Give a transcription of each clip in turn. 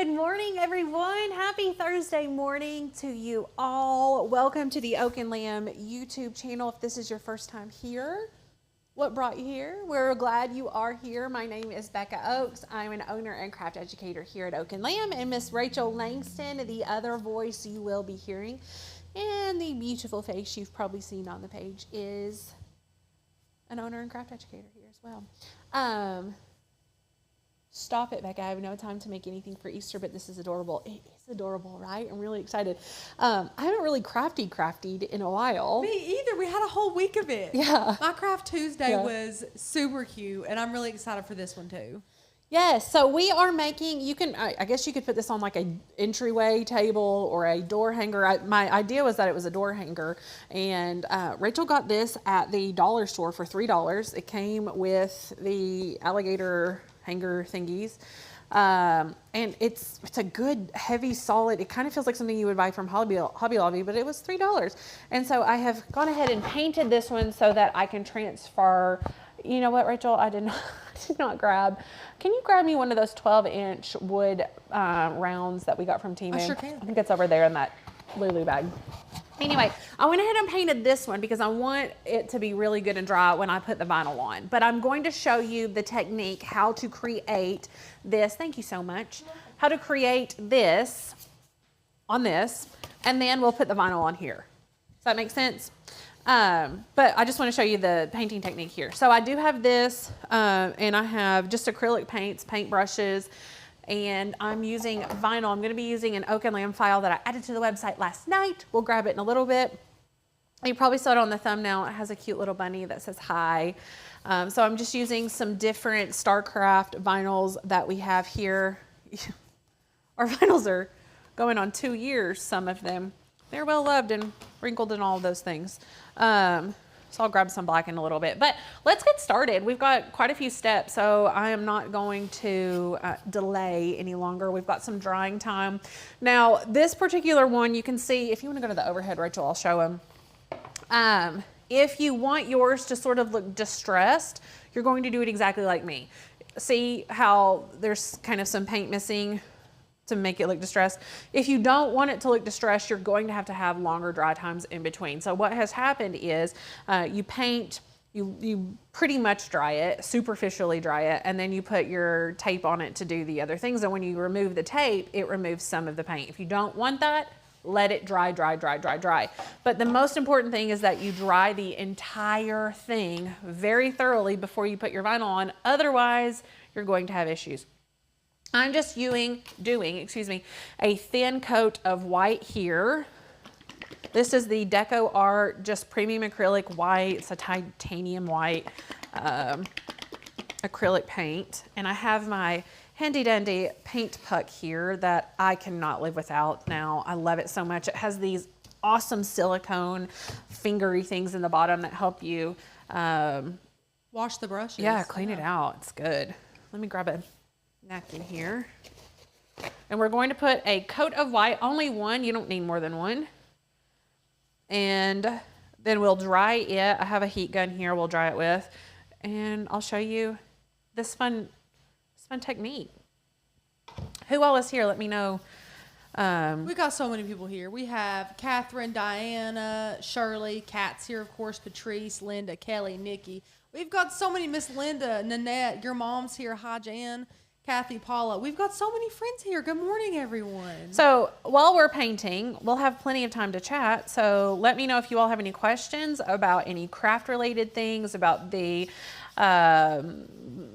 Good morning, everyone. Happy Thursday morning to you all. Welcome to the Oak and Lamb YouTube channel. If this is your first time here, what brought you here? We're glad you are here. My name is Becca Oaks. I'm an owner and craft educator here at Oak and Lamb, and Miss Rachel Langston, the other voice you will be hearing, and the beautiful face you've probably seen on the page, is an owner and craft educator here as well. Stop it, Becca. I have no time to make anything for Easter, but this is adorable. It is adorable, right? I'm really excited. I haven't really craftied in a while. Me either. We had a whole week of it. Yeah. My Craft Tuesday was super cute, and I'm really excited for this one too. Yes, so we are making, I guess you could put this on like an entryway table or a door hanger. My idea was that it was a door hanger, and Rachel got this at the dollar store for $3. It came with the alligator hanger thingies, and it's a good, heavy, solid, it kind of feels like something you would buy from Hobby Lobby, but it was $3. And so I have gone ahead and painted this one so that I can transfer. You know what, Rachel? I did not grab. Can you grab me one of those 12-inch wood rounds that we got from Temu? I sure can. I think it's over there in that Lulu bag. Anyway, I went ahead and painted this one because I want it to be really good and dry when I put the vinyl on. But I'm going to show you the technique, how to create this. Thank you so much. How to create this on this, and then we'll put the vinyl on here. Does that make sense? But I just want to show you the painting technique here. So I do have this, and I have just acrylic paints, paint brushes, and I'm using vinyl. I'm going to be using an Oak and Lamb file that I added to the website last night. We'll grab it in a little bit. You probably saw it on the thumbnail. It has a cute little bunny that says hi. So I'm just using some different StarCraft vinyls that we have here. Our vinyls are going on 2 years, some of them. They're well loved and wrinkled and all of those things. So I'll grab some black in a little bit, but let's get started. We've got quite a few steps, so I am not going to delay any longer. We've got some drying time. Now, this particular one, you can see, if you want to go to the overhead, Rachel, I'll show them. If you want yours to sort of look distressed, you're going to do it exactly like me. See how there's kind of some paint missing to make it look distressed. If you don't want it to look distressed, you're going to have longer dry times in between. So what has happened is you paint, you pretty much dry it, superficially dry it, and then you put your tape on it to do the other things. And when you remove the tape, it removes some of the paint. If you don't want that, let it dry. But the most important thing is that you dry the entire thing very thoroughly before you put your vinyl on. Otherwise, you're going to have issues. I'm just doing a thin coat of white here. This is the Deco Art, just premium acrylic white. It's a titanium white acrylic paint. And I have my handy dandy paint puck here that I cannot live without now. I love it so much. It has these awesome silicone fingery things in the bottom that help you wash the brushes. Yeah, clean it out. It's good. Let me grab a napkin here, and we're going to put a coat of white, only one, you don't need more than one, and then we'll dry it. I have a heat gun here we'll dry it with, and I'll show you this fun technique. Who all is here? Let me know. We got so many people here. We have Catherine, Diana, Shirley, Kat's here, of course, Patrice, Linda, Kelly, Nikki. We've got so many. Miss Linda, Nanette, your mom's here. Hi, Jan. Kathy, Paula. We've got so many friends here. Good morning, everyone. So while we're painting, we'll have plenty of time to chat. So let me know if you all have any questions about any craft related things, about the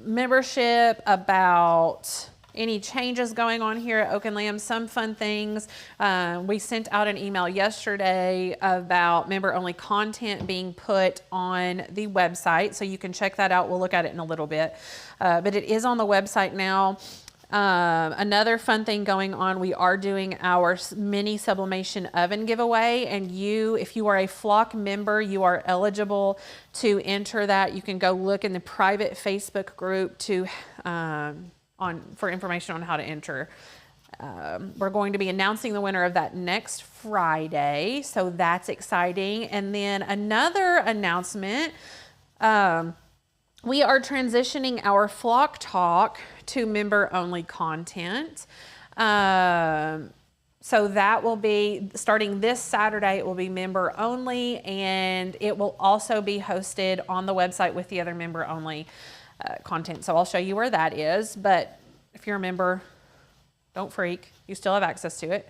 membership, about any changes going on here at Oak and Lamb, some fun things. We sent out an email yesterday about member-only content being put on the website, so you can check that out. We'll look at it in a little bit, but it is on the website now. Another fun thing going on, we are doing our mini sublimation oven giveaway, and if you are a Flock member, you are eligible to enter that. You can go look in the private Facebook group for information on how to enter. We're going to be announcing the winner of that next Friday, so that's exciting. And then another announcement, we are transitioning our Flock Talk to member-only content. So that will be starting this Saturday. It will be member only, and it will also be hosted on the website with the other member only content. So I'll show you where that is. But if you're a member, don't freak. You still have access to it.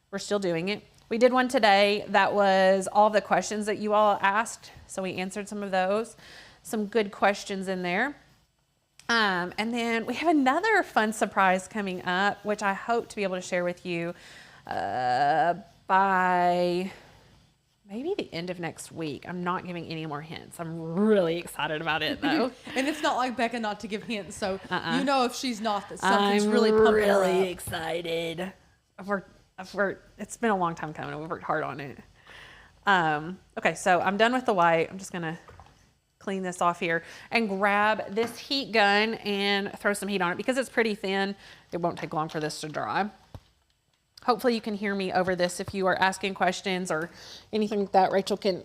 We're still doing it. We did one today that was all the questions that you all asked. So we answered some of those. Some good questions in there. And then we have another fun surprise coming up, which I hope to be able to share with you by maybe the end of next week. I'm not giving any more hints. I'm really excited about it, though. And it's not like Becca not to give hints, so you know if she's not, that something's really pumping her up. I'm really excited. It's been a long time coming, and we've worked hard on it. Okay, so I'm done with the white. I'm just going to clean this off here and grab this heat gun and throw some heat on it. Because it's pretty thin, it won't take long for this to dry. Hopefully you can hear me over this if you are asking questions or anything like that. Rachel can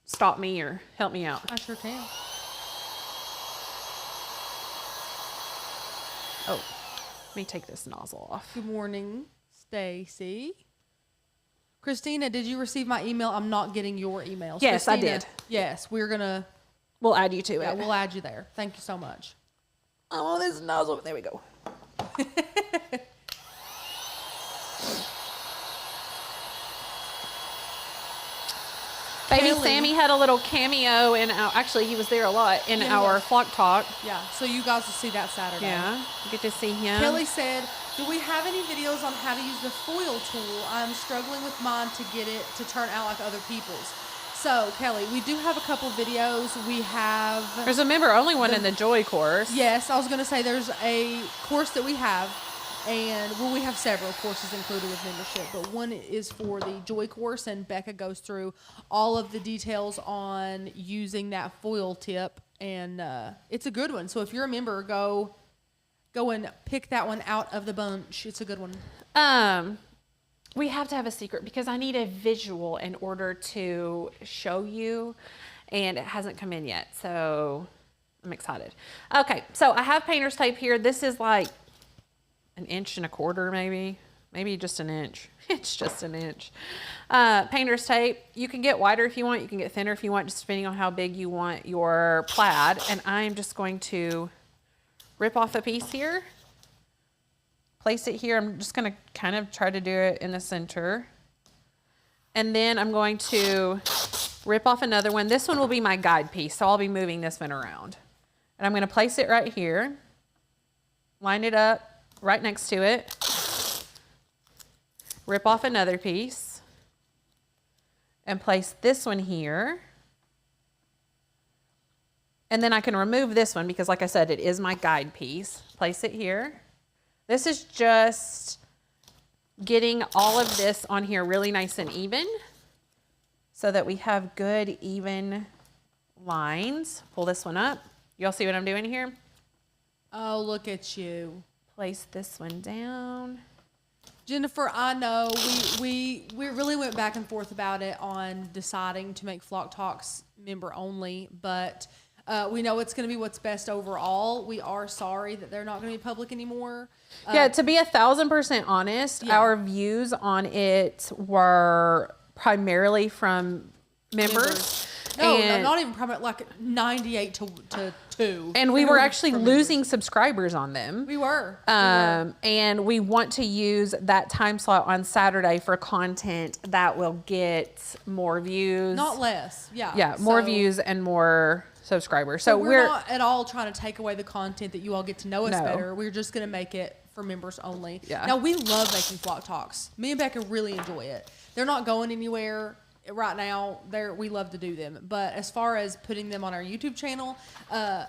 stop me or help me out. I sure can. Oh, let me take this nozzle off. Good morning, Stacy. Christina, did you receive my email? I'm not getting your emails. Yes, Christina, I did. Yes, We'll add you to it. Yeah, we'll add you there. Thank you so much. Oh, this nozzle. There we go. Baby Sammy had a little cameo in our, actually he was there a lot in our Flock Talk. Yeah, so you guys will see that Saturday. Yeah, you get to see him. Kelly said, do we have any videos on how to use the foil tool? I'm struggling with mine to get it to turn out like other people's. So, Kelly, we do have a couple videos. There's a member only one in the Joy course. Yes, I was going to say there's a course that we have. And, well, we have several courses included with membership, but one is for the Joy course, and Becca goes through all of the details on using that foil tip, and it's a good one. So if you're a member, go and pick that one out of the bunch. It's a good one. We have to have a secret because I need a visual in order to show you, and it hasn't come in yet, so I'm excited. Okay, so I have painter's tape here. This is like 1.25 inches, maybe just an inch. It's just an inch. Painter's tape. You can get wider if you want. You can get thinner if you want, just depending on how big you want your plaid. And I'm just going to rip off a piece here. Place it here. I'm just going to kind of try to do it in the center. And then I'm going to rip off another one. This one will be my guide piece, so I'll be moving this one around. And I'm going to place it right here. Line it up right next to it. Rip off another piece and place this one here. And then I can remove this one because, like I said, it is my guide piece. Place it here. This is just getting all of this on here really nice and even so that we have good, even lines. Pull this one up. Y'all see what I'm doing here? Oh, look at you. Place this one down. Jennifer, I know we really went back and forth about it on deciding to make Flock Talks member only, but we know it's going to be what's best overall. We are sorry that they're not going to be public anymore. Yeah, to be 1,000% honest, our views on it were primarily from members. No, not even primarily, like 98 to 2. And we were actually losing subscribers on them. We were. And we want to use that time slot on Saturday for content that will get more views. Not less. Yeah. Yeah, more views and more subscribers. So we're not at all trying to take away the content that you all get to know us better. We're just going to make it for members only. Yeah. Now, we love making Flock Talks. Me and Becca really enjoy it. They're not going anywhere. Right now, we love to do them. But as far as putting them on our YouTube channel,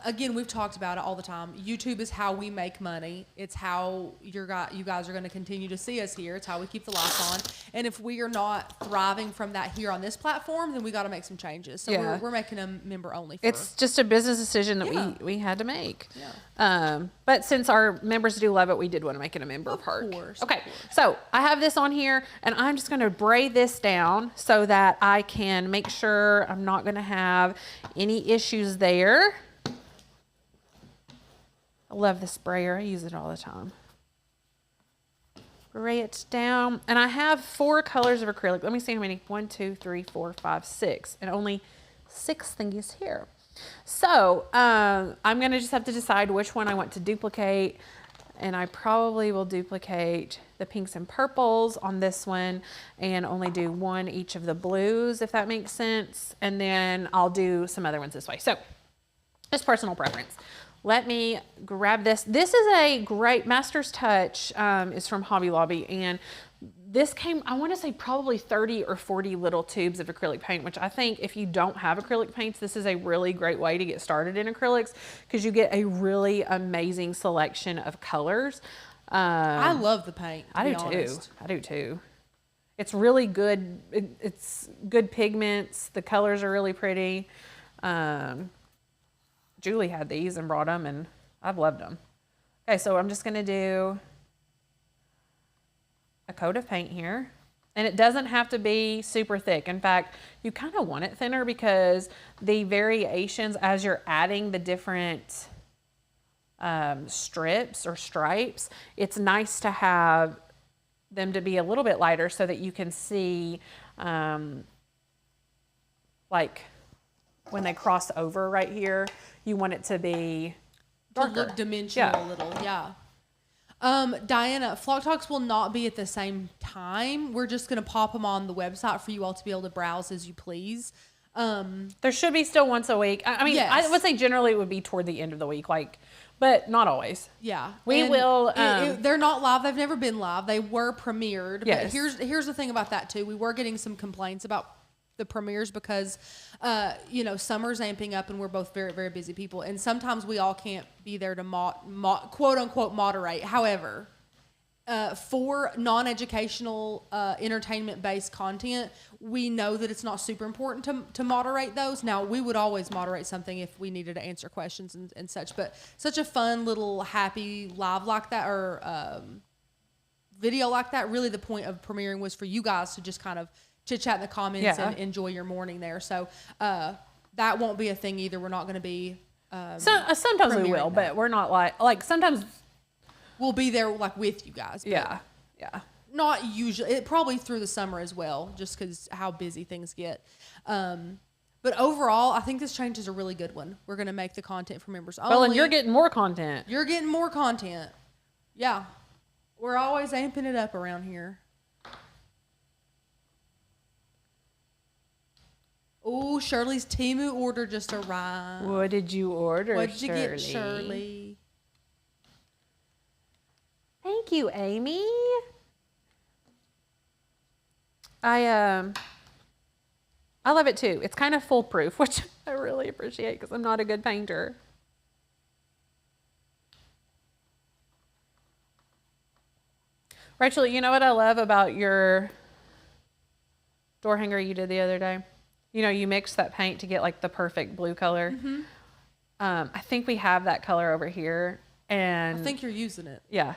again, we've talked about it all the time. YouTube is how we make money. It's how you guys are going to continue to see us here. It's how we keep the lights on. And if we are not thriving from that here on this platform, then we got to make some changes. So we're making them member only. It's just a business decision that we had to make. Yeah. But since our members do love it, we did want to make it a member part. Of course. Okay. So I have this on here, and I'm just going to braid this down so that I can make sure I'm not going to have any issues there. I love the sprayer. I use it all the time. spray it down. And I have 4 colors of acrylic. Let me see how many. 1, 2, 3, 4, 5, 6. And only 6 thingies here. So I'm going to just have to decide which one I want to duplicate. And I probably will duplicate the pinks and purples on this one and only do 1 each of the blues, if that makes sense. And then I'll do some other ones this way. So just personal preference. Let me grab this. This is a great Master's Touch, is from Hobby Lobby, and this came, I want to say probably 30 or 40 little tubes of acrylic paint, which I think if you don't have acrylic paints, this is a really great way to get started in acrylics because you get a really amazing selection of colors. I love the paint. I do too. It's really good. It's good pigments. The colors are really pretty. Julie had these and brought them, and I've loved them. Okay, so I'm just going to do a coat of paint here. And it doesn't have to be super thick. In fact, you kind of want it thinner because the variations as you're adding the different strips or stripes, it's nice to have them to be a little bit lighter so that you can see like when they cross over right here, you want it to be darker. To look dimensional a little, yeah. Diana, Flock Talks will not be at the same time. We're just going to pop them on the website for you all to be able to browse as you please. There should be still once a week. I mean, yes. I would say generally it would be toward the end of the week, but not always. Yeah. We will. They're not live. They've never been live. They were premiered. Yes. But here's the thing about that too. We were getting some complaints about the premieres because, summer's amping up and we're both very, very busy people. And sometimes we all can't be there to quote unquote moderate. However, for non-educational, entertainment-based content, we know that it's not super important to moderate those. Now, we would always moderate something if we needed to answer questions and such, but such a fun little happy live like that or video like that, really the point of premiering was for you guys to just kind of chit-chat in the comments and enjoy your morning there. So that won't be a thing either. We're not going to be sometimes we will, but we're not like sometimes we'll be there like with you guys. Yeah. Not usually. Probably through the summer as well, just because how busy things get. But overall, I think this change is a really good one. We're going to make the content for members only. Well, and you're getting more content. You're getting more content. Yeah. We're always amping it up around here. Oh, Shirley's Temu order just arrived. What did you order, What did you get, Shirley? Thank you, Amy. I love it too. It's kind of foolproof, which I really appreciate because I'm not a good painter. Rachel, you know what I love about your door hanger you did the other day? You know, you mixed that paint to get like the perfect blue color. Mm-hmm. I think we have that color over here. And I think you're using it. Yeah.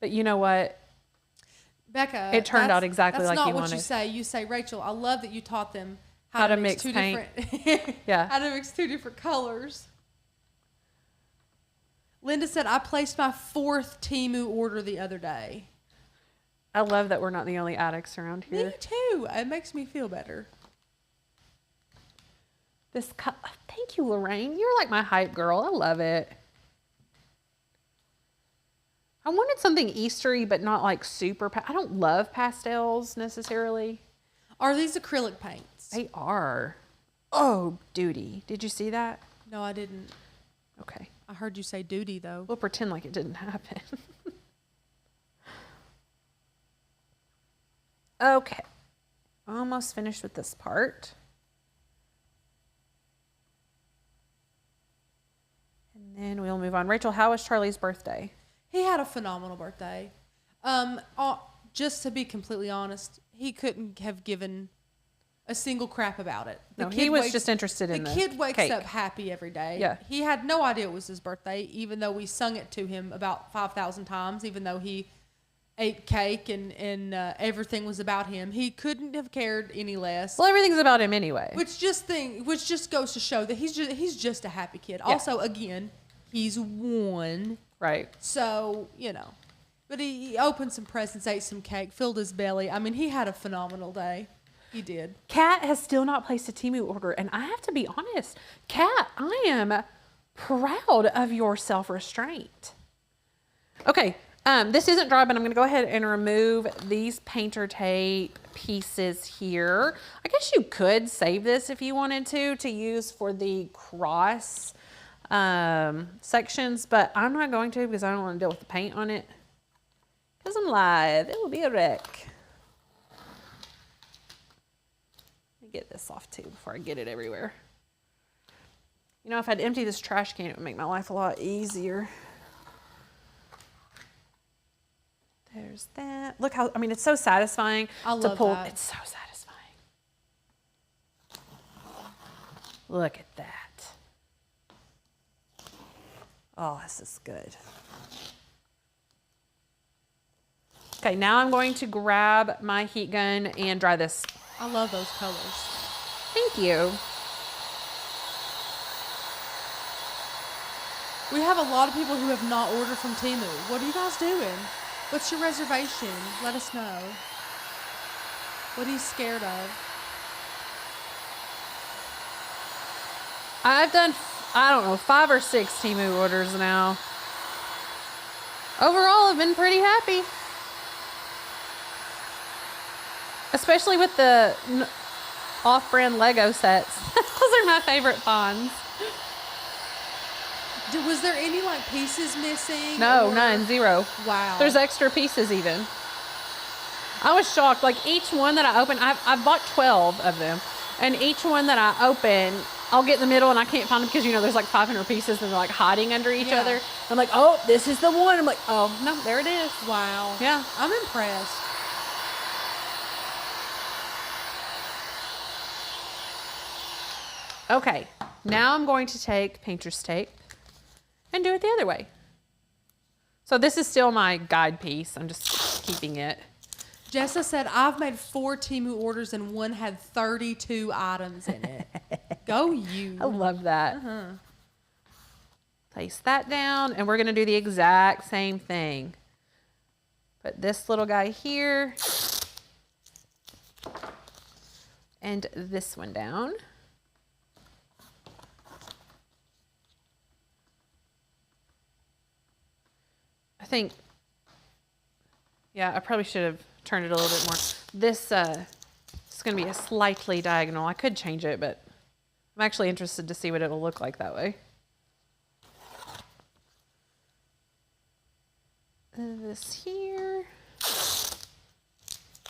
But you know what? Becca, it turned out exactly like you wanted. That's not what you say. You say, Rachel, I love that you taught them how to mix two paint. How to mix 2 different colors. Linda said, I placed my 4th Temu order the other day. I love that we're not the only addicts around here. Me too. It makes me feel better. Thank you, Lorraine. You're like my hype girl. I love it. I wanted something Eastery, but not like super. I don't love pastels necessarily. Are these acrylic paints? They are. Oh, duty. Did you see that? No, I didn't. Okay. I heard you say duty, though. We'll pretend like it didn't happen. Okay. Almost finished with this part. And then we'll move on. Rachel, how was Charlie's birthday? He had a phenomenal birthday. Just to be completely honest, he couldn't have given a single crap about it. He was just interested in the kid wakes cake. up happy every day. Yeah. He had no idea it was his birthday, even though we sung it to him about 5,000 times, even though he ate cake and everything was about him. He couldn't have cared any less. Well, everything's about him anyway. Which just goes to show that he's just a happy kid. Yeah. Also, again, he's 1. Right. So, but he opened some presents, ate some cake, filled his belly. I mean, he had a phenomenal day. He did. Kat has still not placed a Temu order, and I have to be honest, Kat, I am proud of your self-restraint. Okay, this isn't dry, but I'm going to go ahead and remove these painter tape pieces here. I guess you could save this if you wanted to use for the cross sections, but I'm not going to because I don't want to deal with the paint on it. Because I'm live, it will be a wreck. Let me get this off too before I get it everywhere. You know, if I'd empty this trash can, it would make my life a lot easier. There's that. Look how, I mean, it's so satisfying to pull. That. It's so satisfying. Look at that. Oh, this is good. Okay, now I'm going to grab my heat gun and dry this. I love those colors. Thank you. We have a lot of people who have not ordered from Temu. What are you guys doing? What's your reservation? Let us know. What are you scared of? I've done, I don't know, 5 or 6 Temu orders now. Overall, I've been pretty happy. Especially with the off-brand Lego sets. Those are my favorite finds. Was there any like pieces missing? No, none, 0. Wow. There's extra pieces even. I was shocked. Like each one that I open, I've bought 12 of them, and each one that I open, I'll get in the middle and I can't find them because there's like 500 pieces and they're like hiding under each other. I'm like, oh, this is the one. I'm like, oh no, there it is. Wow. Yeah, I'm impressed. Okay, now I'm going to take painter's tape and do it the other way. So this is still my guide piece. I'm just keeping it. Jessa said, I've made 4 Temu orders and one had 32 items in it. Go you. I love that. Place that down, and we're going to do the exact same thing. Put this little guy here. And this one down. I think, yeah, I probably should have turned it a little bit more. This is going to be a slightly diagonal. I could change it, but I'm actually interested to see what it'll look like that way. This here.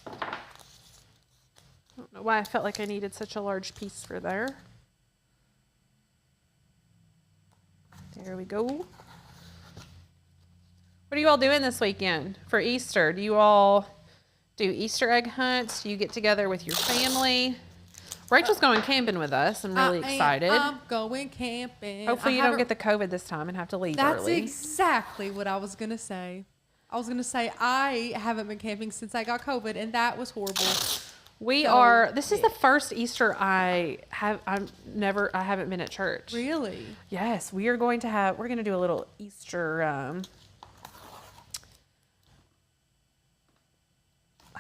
I don't know why I felt like I needed such a large piece for there. There we go. What are you all doing this weekend for Easter? Do you all do Easter egg hunts? Do you get together with your family? Rachel's going camping with us. I'm really excited. I'm going camping. Hopefully you don't get the COVID this time and have to leave early. That's exactly what I was going to say. I was going to say I haven't been camping since I got COVID, and that was horrible. This is the first Easter I haven't been at church. Really? Yes, we're going to do a little Easter,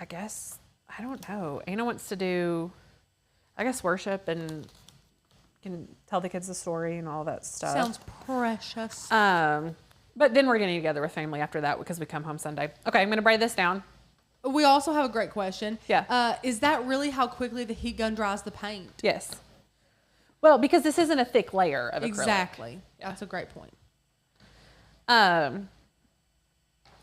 I guess, I don't know. Anna wants to do, I guess, worship and can tell the kids the story and all that stuff. Sounds precious. But then we're getting together with family after that because we come home Sunday. Okay, I'm going to braid this down. We also have a great question. Yeah. Is that really how quickly the heat gun dries the paint? Yes. Well, because this isn't a thick layer of acrylic. Exactly. Yeah. That's a great point.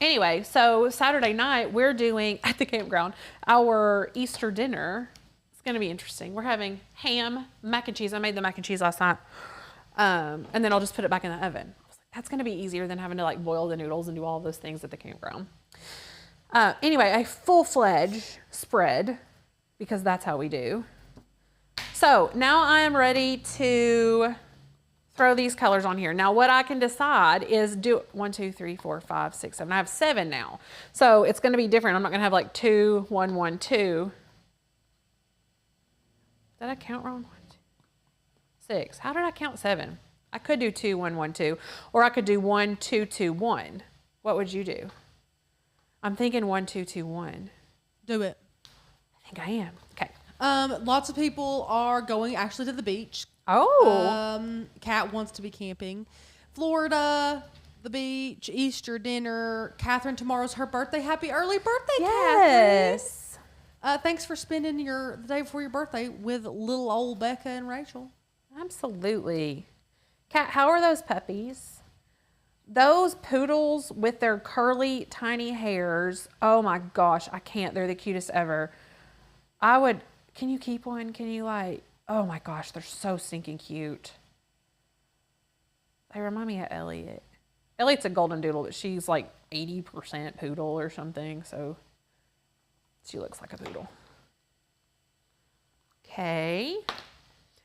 Anyway, so Saturday night, we're doing, at the campground, our Easter dinner. It's going to be interesting. We're having ham, mac and cheese. I made the mac and cheese last night. And then I'll just put it back in the oven. I was like, that's going to be easier than having to like boil the noodles and do all those things at the campground. Anyway, a full-fledged spread, because that's how we do. So now I am ready to throw these colors on here. Now what I can decide is do 1, 2, 3, 4, 5, 6, 7. I have 7 now. So it's going to be different. I'm not going to have like 2, 1, 1, 2. Did I count wrong? 1, 2, 6. How did I count 7? I could do 2, 1, 1, 2, or I could do 1, 2, 2, 1. What would you do? I'm thinking 1, 2, 2, 1. Do it. I think I am. Okay. Lots of people are going actually to the beach. Oh. Kat wants to be camping. Florida, the beach, Easter dinner. Catherine, tomorrow's her birthday. Happy early birthday, Yes. Catherine. Thanks for spending the day before your birthday with little old Becca and Rachel. Absolutely. Kat, how are those puppies? Those poodles with their curly, tiny hairs. Oh my gosh, I can't. They're the cutest ever. Can you keep one? Can you oh my gosh, they're so stinking cute. They remind me of Elliot. Elliot's a golden doodle, but she's like 80% poodle or something, so she looks like a poodle. Okay.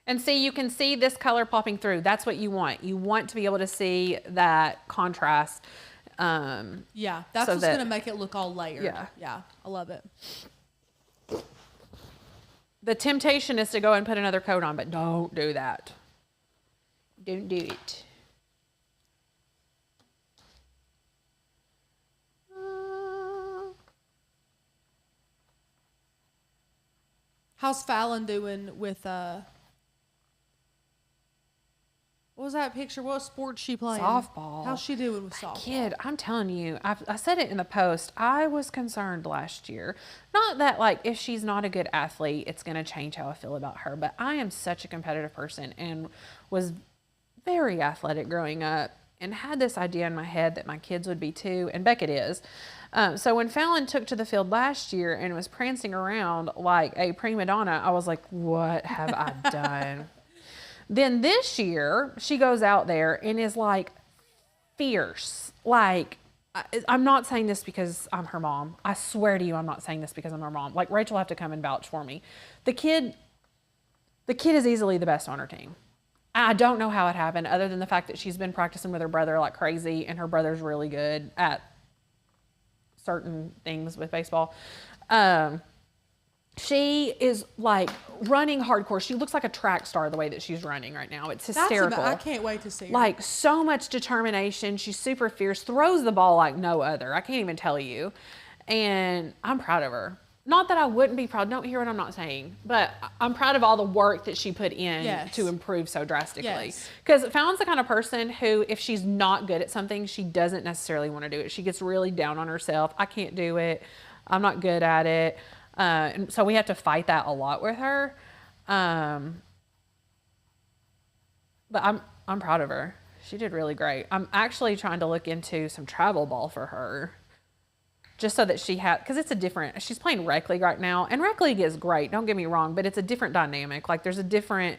And see, you can see this color popping through. That's what you want. You want to be able to see that contrast. Yeah, that's what's going to make it look all layered. Yeah, I love it. The temptation is to go and put another coat on, but don't do that. Don't do it. How's Fallon doing with what was that picture? What sport's she playing? Softball. How's she doing with softball? Kid, I'm telling you, I said it in the post. I was concerned last year. Not that if she's not a good athlete, it's going to change how I feel about her. But I am such a competitive person and was very athletic growing up and had this idea in my head that my kids would be too. And Becca is. So when Fallon took to the field last year and was prancing around like a prima donna, I was like, what have I done? Then this year, she goes out there and is fierce. I'm not saying this because I'm her mom. I swear to you, I'm not saying this because I'm her mom. Rachel will have to come and vouch for me. The kid is easily the best on her team. I don't know how it happened other than the fact that she's been practicing with her brother like crazy and her brother's really good at certain things with baseball. She is running hardcore. She looks like a track star the way that she's running right now. It's hysterical. I can't wait to see her. So much determination. She's super fierce, throws the ball like no other. I can't even tell you. And I'm proud of her. Not that I wouldn't be proud. Don't hear what I'm not saying. But I'm proud of all the work that she put in to improve so drastically. Because Fallon's the kind of person who, if she's not good at something, she doesn't necessarily want to do it. She gets really down on herself. I can't do it. I'm not good at it. And so we have to fight that a lot with her. But I'm proud of her. She did really great. I'm actually trying to look into some travel ball for her. Just so that because it's she's playing rec league right now. And rec league is great, don't get me wrong, but it's a different dynamic. There's a different,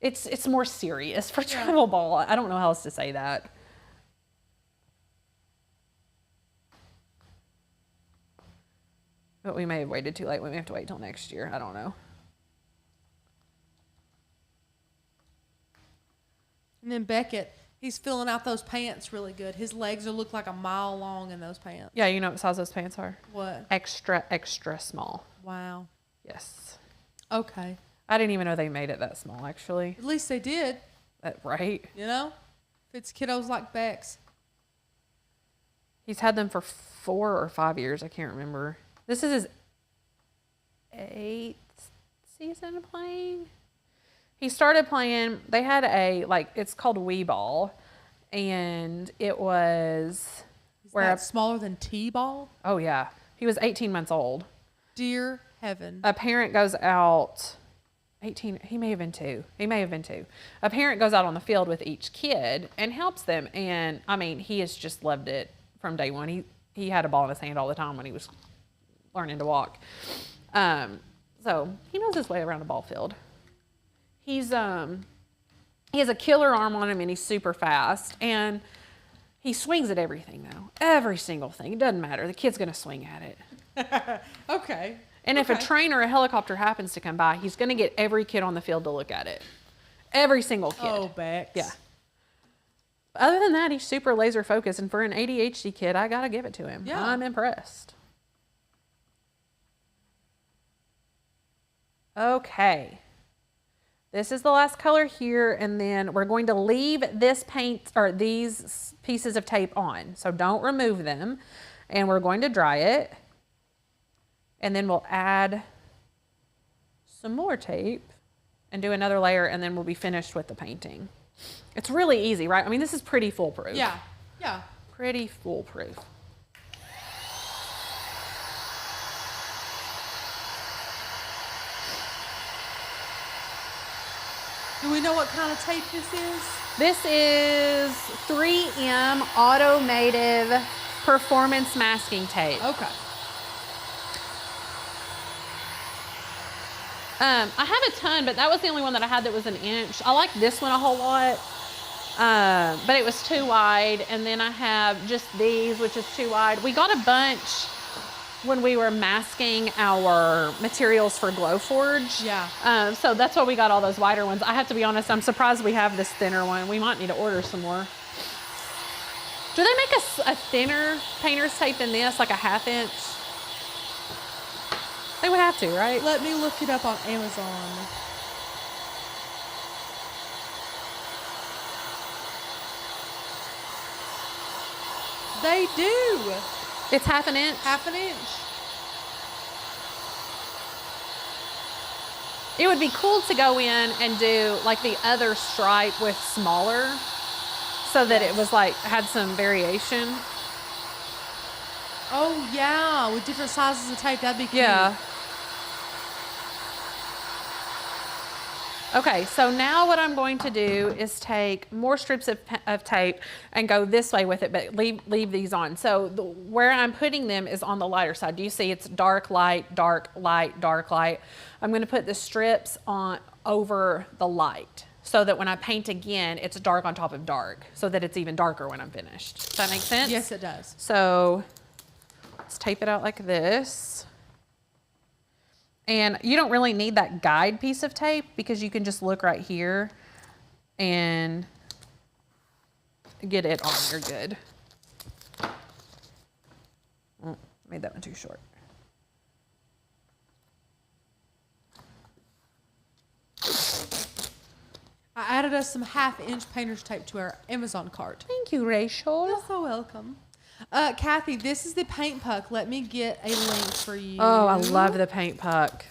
it's more serious for travel ball. I don't know how else to say that. But we may have waited too late. We may have to wait till next year. I don't know. And then Beckett, he's filling out those pants really good. His legs will look like a mile long in those pants. Yeah, you know what size those pants are? What? Extra, extra small. Wow. Yes. Okay. I didn't even know they made it that small, actually. At least they did. Right? You know? Fits kiddos like Bex. He's had them for 4 or 5 years. I can't remember. This is his 8th season of playing. He started playing, they had it's called Wee Ball, and it was... Is that smaller than T-ball? Oh, yeah. He was 18 months old. Dear heaven. A parent goes out... 18, he may have been 2. A parent goes out on the field with each kid and helps them, and, he has just loved it from day one. He had a ball in his hand all the time when he was learning to walk. So he knows his way around a ball field. He has a killer arm on him and he's super fast, and he swings at everything though. Every single thing. It doesn't matter. The kid's going to swing at it. Okay. And if a train or a helicopter happens to come by, he's going to get every kid on the field to look at it. Every single kid. Oh, Bex. Yeah. Other than that, he's super laser focused, and for an ADHD kid, I got to give it to him. Yeah. I'm impressed. Okay. This is the last color here, and then we're going to leave this paint or these pieces of tape on. So don't remove them, and we're going to dry it. And then we'll add some more tape and do another layer, and then we'll be finished with the painting. It's really easy, right? I mean, this is pretty foolproof. Yeah, yeah. Pretty foolproof. Do we know what kind of tape this is? This is 3M Automotive Performance Masking Tape. Okay. I have a ton, but that was the only one that I had that was 1 inch. I like this one a whole lot, but it was too wide. And then I have just these, which is too wide. We got a bunch when we were masking our materials for Glowforge. Yeah. So that's why we got all those wider ones. I have to be honest, I'm surprised we have this thinner one. We might need to order some more. Do they make a thinner painter's tape than this, like a 1/2 inch? They would have to, right? Let me look it up on Amazon. They do. It's 1/2 inch? 1/2 inch. It would be cool to go in and do like the other stripe with smaller so that it was like, had some variation. Oh yeah, with different sizes of tape, that'd be cute. Yeah. Okay, so now what I'm going to do is take more strips of tape and go this way with it, but leave these on. So where I'm putting them is on the lighter side. Do you see it's dark, light, dark, light, dark, light? I'm going to put the strips on over the light so that when I paint again, it's dark on top of dark so that it's even darker when I'm finished. Does that make sense? Yes, it does. So let's tape it out like this. And you don't really need that guide piece of tape because you can just look right here and get it on. You're good. Oh, made that one too short. I added us some 1/2 inch painter's tape to our Amazon cart. Thank you, Rachel. You're so welcome. Kathy, this is the paint puck. Let me get a link for you. Oh, I love the paint puck.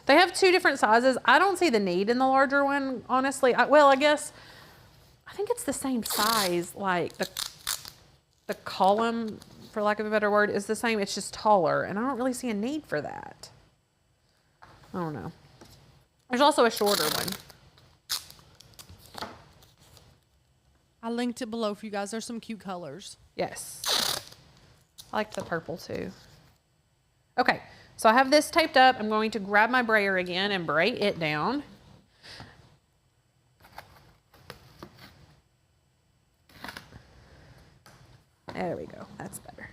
They have 2 different sizes. I don't see the need in the larger one, honestly. I guess, I think it's the same size. Like the column, for lack of a better word, is the same. It's just taller, and I don't really see a need for that. I don't know. There's also a shorter one. I linked it below for you guys. There's some cute colors. Yes. I like the purple too. Okay, so I have this taped up. I'm going to grab my brayer again and bray it down. There we go. That's better.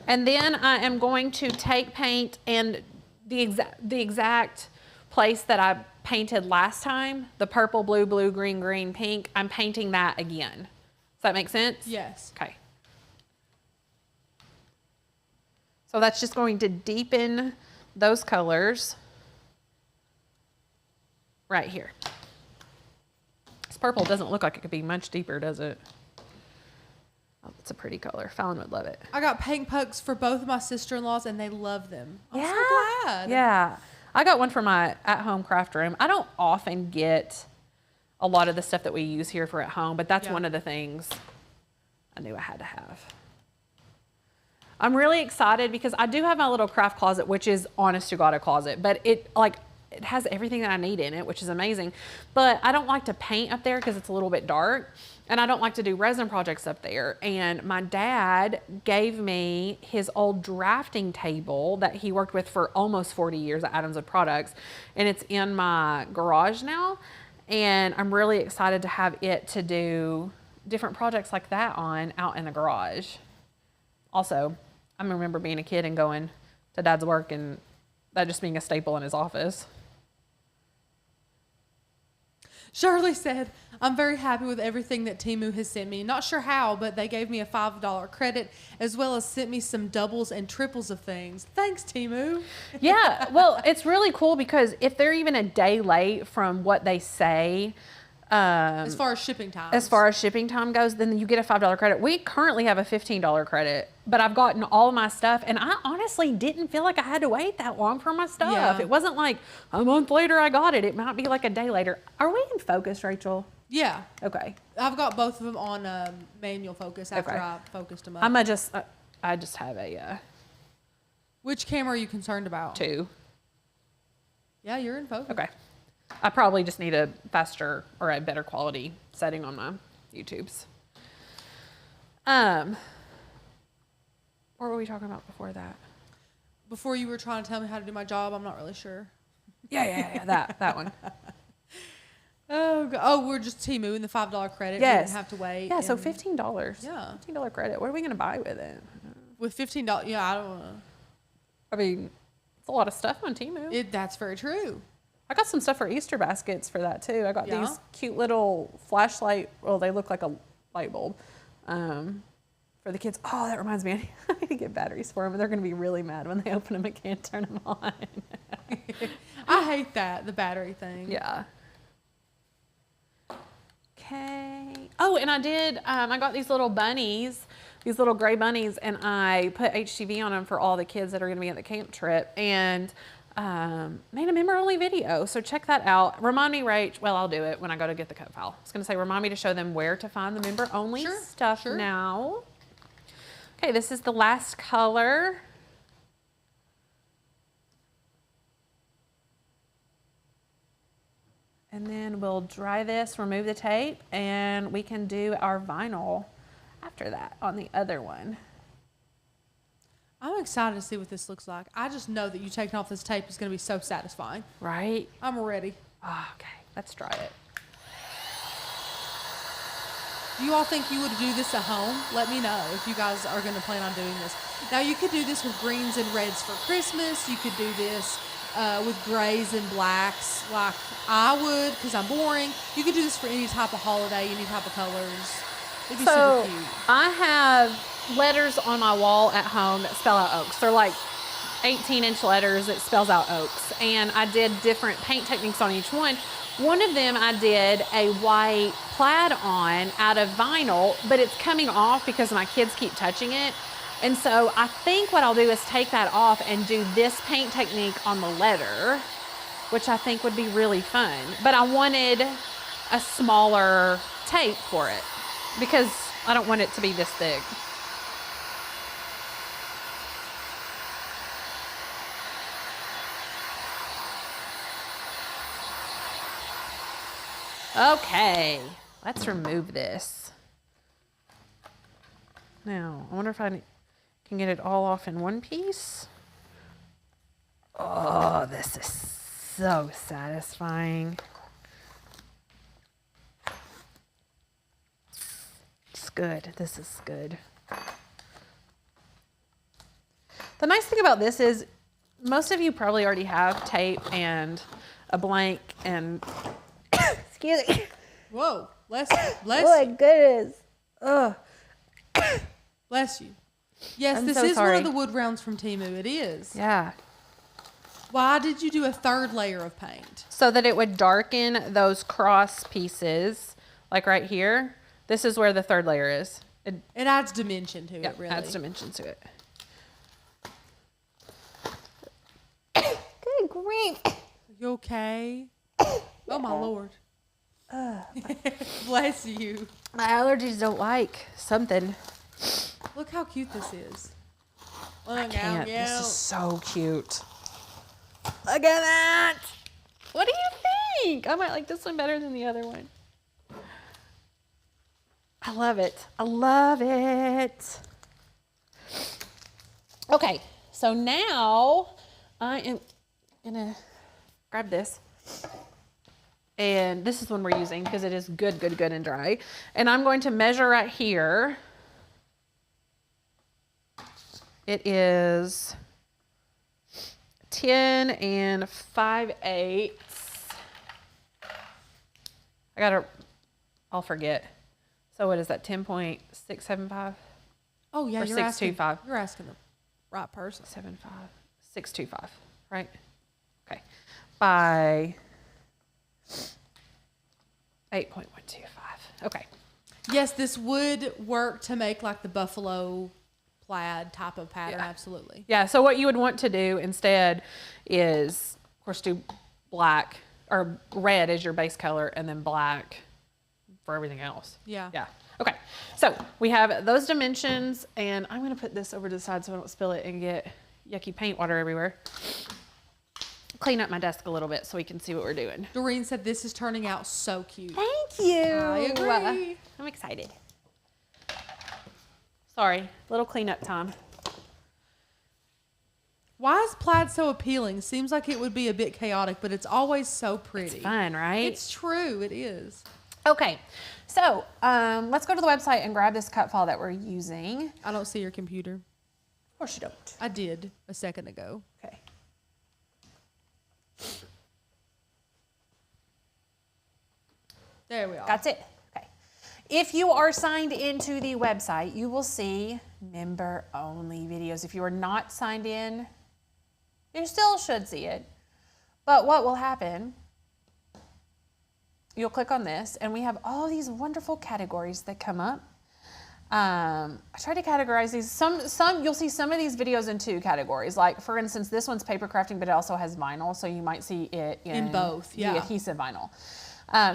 And then I am going to take paint and the exact place that I painted last time, the purple, blue, blue, green, green, pink, I'm painting that again. Does that make sense? Yes. Okay. So that's just going to deepen those colors right here. This purple doesn't look like it could be much deeper, does it? Oh, it's a pretty color. Fallon would love it. I got paint pucks for both of my sister-in-laws, and they love them. I'm so glad. Yeah. I got one for my at-home craft room. I don't often get a lot of the stuff that we use here for at home, but that's one of the things I knew I had to have. I'm really excited because I do have my little craft closet, which is honest to God a closet, but it has everything that I need in it, which is amazing. But I don't like to paint up there because it's a little bit dark, and I don't like to do resin projects up there. And my dad gave me his old drafting table that he worked with for almost 40 years at Adams Wood Products, and it's in my garage now. And I'm really excited to have it to do different projects like that on out in the garage. Also, I remember being a kid and going to Dad's work and that just being a staple in his office. Shirley said, I'm very happy with everything that Temu has sent me. Not sure how, but they gave me a $5 credit as well as sent me some doubles and triples of things. Thanks, Temu. Yeah, well, it's really cool because if they're even a day late from what they say, as far as shipping time. As far as shipping time goes, then you get a $5 credit. We currently have a $15 credit, but I've gotten all of my stuff, and I honestly didn't feel like I had to wait that long for my stuff. Yeah. It wasn't like a month later I got it. It might be like a day later. Are we in focus, Rachel? Yeah. Okay. I've got both of them on manual focus after Okay. I focused them up. I just have a Which camera are you concerned about? 2. Yeah, you're in focus. Okay. I probably just need a faster or a better quality setting on my YouTubes. What were we talking about before that? Before you were trying to tell me how to do my job, I'm not really sure. Yeah, that one. Oh, we're just Temu and the $5 credit. Yes. We didn't have to wait. Yeah, so $15. Yeah. $15 credit. What are we going to buy with it? With $15, yeah, I don't know. I mean, it's a lot of stuff on Temu. That's very true. I got some stuff for Easter baskets for that too. I got Yeah? these cute little flashlight. Well, they look like a light bulb for the kids. Oh, that reminds me. I need to get batteries for them. They're going to be really mad when they open them and can't turn them on. I hate that, the battery thing. Yeah. Okay. Oh, and I did, I got these little bunnies, these little gray bunnies, and I put HTV on them for all the kids that are going to be at the camp trip, and made a member-only video. So check that out. Remind me, Rach, well, I'll do it when I go to get the cut file. I was going to say, remind me to show them where to find the member-only stuff now. Okay, this is the last color. And then we'll dry this, remove the tape, and we can do our vinyl after that on the other one. I'm excited to see what this looks like. I just know that you taking off this tape is going to be so satisfying. Right? I'm ready. Oh, okay, let's try it. Do you all think you would do this at home? Let me know if you guys are going to plan on doing this. Now, you could do this with greens and reds for Christmas. You could do this with grays and blacks like I would because I'm boring. You could do this for any type of holiday, any type of colors. It'd be super cute. I have letters on my wall at home that spell out oaks. They're like 18-inch letters that spells out oaks. And I did different paint techniques on each one. One of them I did a white plaid on out of vinyl, but it's coming off because my kids keep touching it. And so I think what I'll do is take that off and do this paint technique on the letter, which I think would be really fun. But I wanted a smaller tape for it because I don't want it to be this thick. Okay, let's remove this. Now, I wonder if I can get it all off in one piece. Oh, this is so satisfying. It's good. This is good. The nice thing about this is most of you probably already have tape and a blank and excuse me. Whoa, bless Oh my goodness. Ugh. Bless you. Yes, I'm this so is sorry. one of the wood rounds from Temu. It is. Yeah. Why did you do a third layer of paint? So that it would darken those cross pieces, like right here. This is where the third layer is. It adds dimension to it, really. Adds dimension to it. Good grief. You okay? Oh, my Lord. Bless you. My allergies don't like something. Look how cute this is. Look I can't. out, This is so cute. Look at that. What do you think? I might like this one better than the other one. I love it. I love it. Okay, so now I am gonna grab this. And this is the one we're using because it is good and dry. And I'm going to measure right here. It is 10 5/8. I'll forget. So what is that, 10.675? Oh, yeah, or you're 625? You're asking the right person. 625, right? Okay. By 8.125. Okay. Yes, this would work to make like the buffalo plaid type of pattern. Yeah. Absolutely. Yeah, so what you would want to do instead is, of course, do black or red as your base color and then black for everything else. Yeah. Yeah. Okay. So we have those dimensions, and I'm going to put this over to the side so I don't spill it and get yucky paint water everywhere. Clean up my desk a little bit so we can see what we're doing. Doreen said this is turning out so cute. Thank you. I agree. I'm excited. Sorry, little cleanup time. Why is plaid so appealing? Seems like it would be a bit chaotic, but it's always so pretty. It's fun, right? It's true. It is. Okay, so let's go to the website and grab this cut file that we're using. I don't see your computer. Of course you don't. I did a second ago. Okay. There we are. That's it. Okay. If you are signed into the website, you will see member-only videos. If you are not signed in, you still should see it. But what will happen, you'll click on this, and we have all these wonderful categories that come up. I try to categorize these. Some you'll see some of these videos in two categories. Like, for instance, this one's paper crafting, but it also has vinyl, so you might see it in both, yeah. The adhesive vinyl.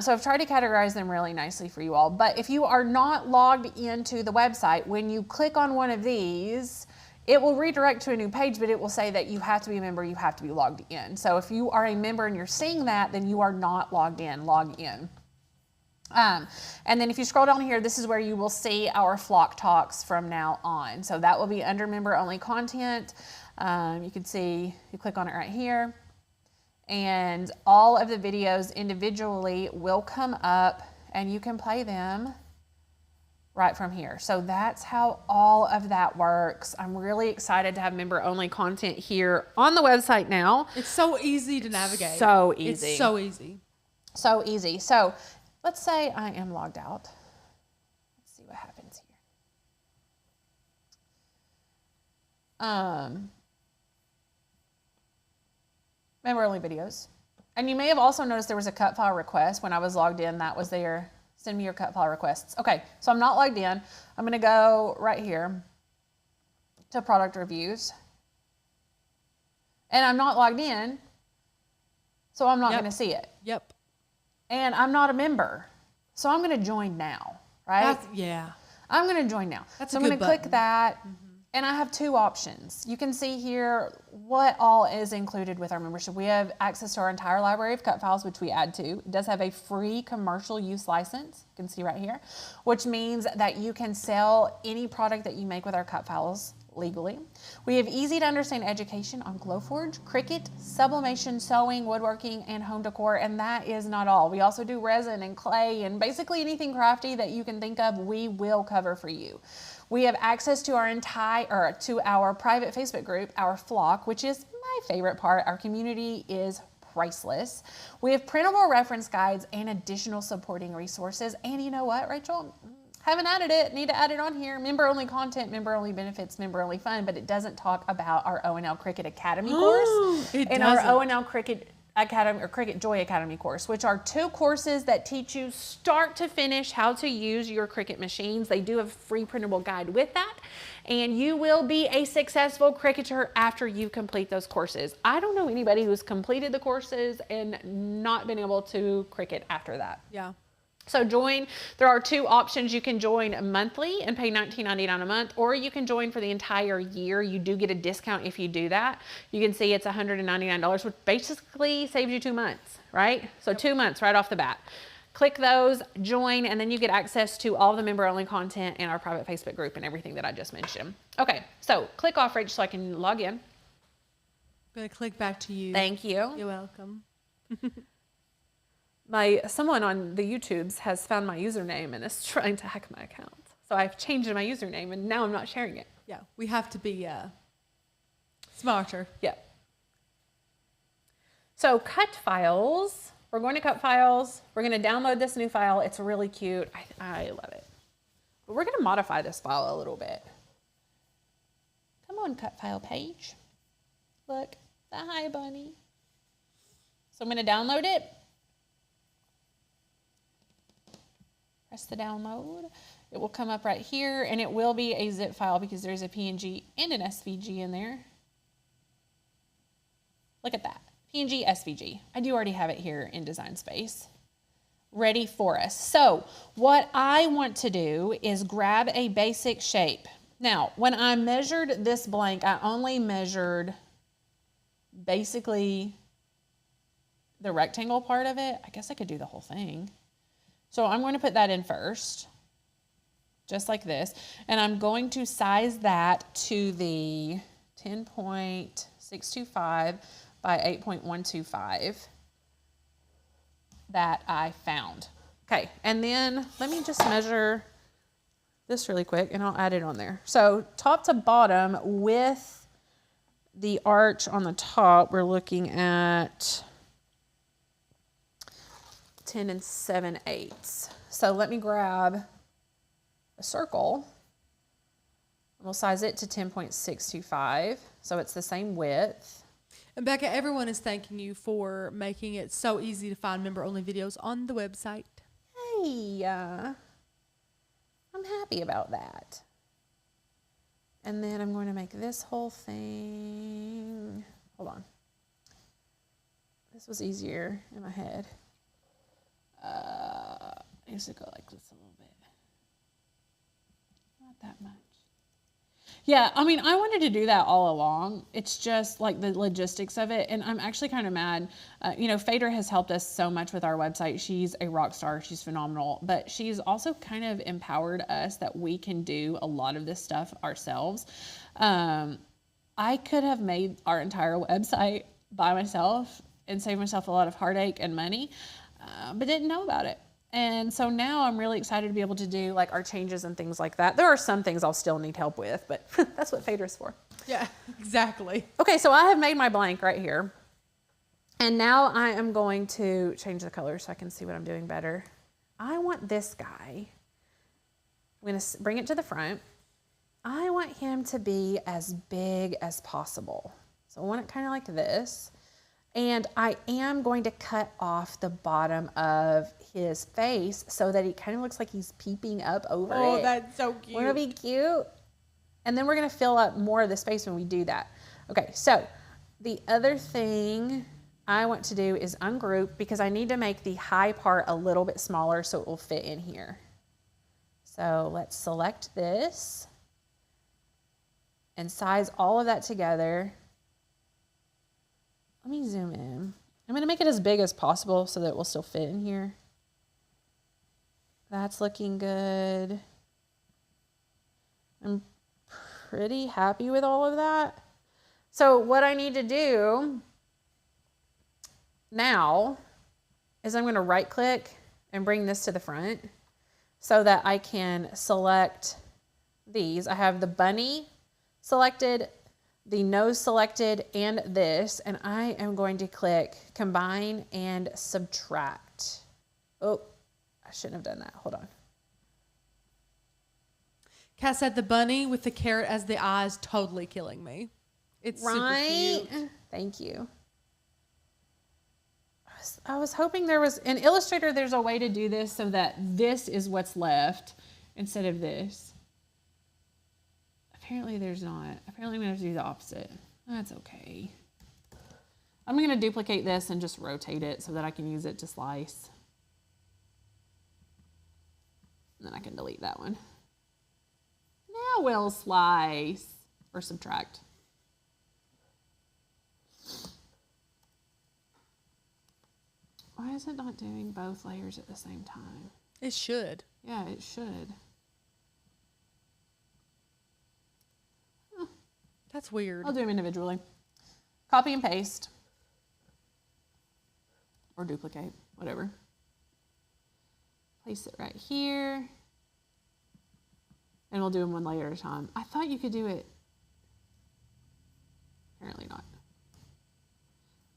So I've tried to categorize them really nicely for you all. But if you are not logged into the website, when you click on one of these, it will redirect to a new page, but it will say that you have to be a member, you have to be logged in. So if you are a member and you're seeing that, then you are not logged in. Log in. And then if you scroll down here, this is where you will see our Flock Talks from now on. So that will be under member only content. You can see, you click on it right here, and all of the videos individually will come up and you can play them right from here. So that's how all of that works. I'm really excited to have member only content here on the website now. It's so easy to navigate. So easy. It's so easy. So easy. So let's say I am logged out. Let's see what happens here. Member only videos. And you may have also noticed there was a cut file request when I was logged in. That was there. Send me your cut file requests. Okay, so I'm not logged in. I'm going to go right here to product reviews. And I'm not logged in, so I'm not going to see it. Yep. And I'm not a member, so I'm going to join now, right? Yeah. I'm going to join now. That's so a I'm good going to click button. that, and I have two options. You can see here what all is included with our membership. We have access to our entire library of cut files, which we add to. It does have a free commercial use license. You can see right here, which means that you can sell any product that you make with our cut files legally. We have easy to understand education on Glowforge, Cricut, sublimation, sewing, woodworking, and home decor, and that is not all. We also do resin and clay and basically anything crafty that you can think of, we will cover for you. We have access to our private Facebook group, our Flock, which is my favorite part. Our community is priceless. We have printable reference guides and additional supporting resources. And you know what, Rachel? Haven't added it, need to add it on here. Member only content, member only benefits, member only fun, but it doesn't talk about our O&L Cricut Academy course and our O&L Cricut Academy or Cricut Joy Academy course, which are two courses that teach you start to finish how to use your Cricut machines. They do have a free printable guide with that, and you will be a successful Cricuter after you complete those courses. I don't know anybody who's completed the courses and not been able to Cricut after that. Yeah. So join, there are two options. You can join monthly and pay $19.99 a month, or you can join for the entire year. You do get a discount if you do that. You can see it's $199, which basically saves you 2 months, right? So 2 months right off the bat. Click those, join, and then you get access to all the member only content in our private Facebook group and everything that I just mentioned. Okay, so click off, Rach, so I can log in. I'm going to click back to you. Thank you. You're welcome. Someone on the YouTubes has found my username and is trying to hack my account. So I've changed my username and now I'm not sharing it. Yeah, we have to be smarter. Yeah. So cut files We're going to Cut Files. We're going to download this new file. It's really cute. I love it. But we're going to modify this file a little bit. Come on, Cut File page. Look, the hi bunny. So I'm going to download it. Press the download. It will come up right here, and it will be a zip file because there's a PNG and an SVG in there. Look at that. PNG, SVG. I do already have it here in Design Space. Ready for us. So what I want to do is grab a basic shape. Now, when I measured this blank, I only measured basically the rectangle part of it. I guess I could do the whole thing. So I'm going to put that in first, just like this. And I'm going to size that to the 10.625 by 8.125 that I found. Okay, and then let me just measure this really quick and I'll add it on there. So top to bottom with the arch on the top, we're looking at 10 7/8. So let me grab a circle. We'll size it to 10.625. So it's the same width. And Becca, everyone is thanking you for making it so easy to find member-only videos on the website. Hey, I'm happy about that. And then I'm going to make this whole thing, hold on. This was easier in my head. I used to go like this a little bit. Not that much. Yeah, I mean, I wanted to do that all along. It's just like the logistics of it. And I'm actually kind of mad. You know, Fader has helped us so much with our website. She's a rock star. She's phenomenal. But she's also kind of empowered us that we can do a lot of this stuff ourselves. I could have made our entire website by myself and saved myself a lot of heartache and money, but didn't know about it. And so now I'm really excited to be able to do like our changes and things like that. There are some things I'll still need help with, but that's what Fader is for. Yeah, exactly. Okay, so I have made my blank right here. And now I am going to change the color so I can see what I'm doing better. I want this guy. I'm going to bring it to the front. I want him to be as big as possible. So I want it kind of like this. And I am going to cut off the bottom of his face so that he kind of looks like he's peeping up over it. Oh, that's so cute. Wouldn't it be cute? And then we're going to fill up more of the space when we do that. Okay, so the other thing I want to do is ungroup because I need to make the high part a little bit smaller so it will fit in here. So let's select this and size all of that together. Let me zoom in. I'm going to make it as big as possible so that it will still fit in here. That's looking good. I'm pretty happy with all of that. So what I need to do now is I'm going to right click and bring this to the front so that I can select these. I have the bunny selected, the nose selected, and this, and I am going to click combine and subtract. Oh, I shouldn't have done that. Hold on. Kat said the bunny with the carrot as the eye is totally killing me. It's right. Super cute. Thank you. I was hoping there was in Illustrator. There's a way to do this so that this is what's left instead of this. Apparently there's not. Apparently I'm going to have to do the opposite. That's okay. I'm going to duplicate this and just rotate it so that I can use it to slice. And then I can delete that one. Now we'll slice or subtract. Why is it not doing both layers at the same time? It should. Yeah, it should. That's weird. I'll do them individually. Copy and paste. Or duplicate, whatever. Place it right here. And we'll do them one layer at a time. I thought you could do it. Apparently not.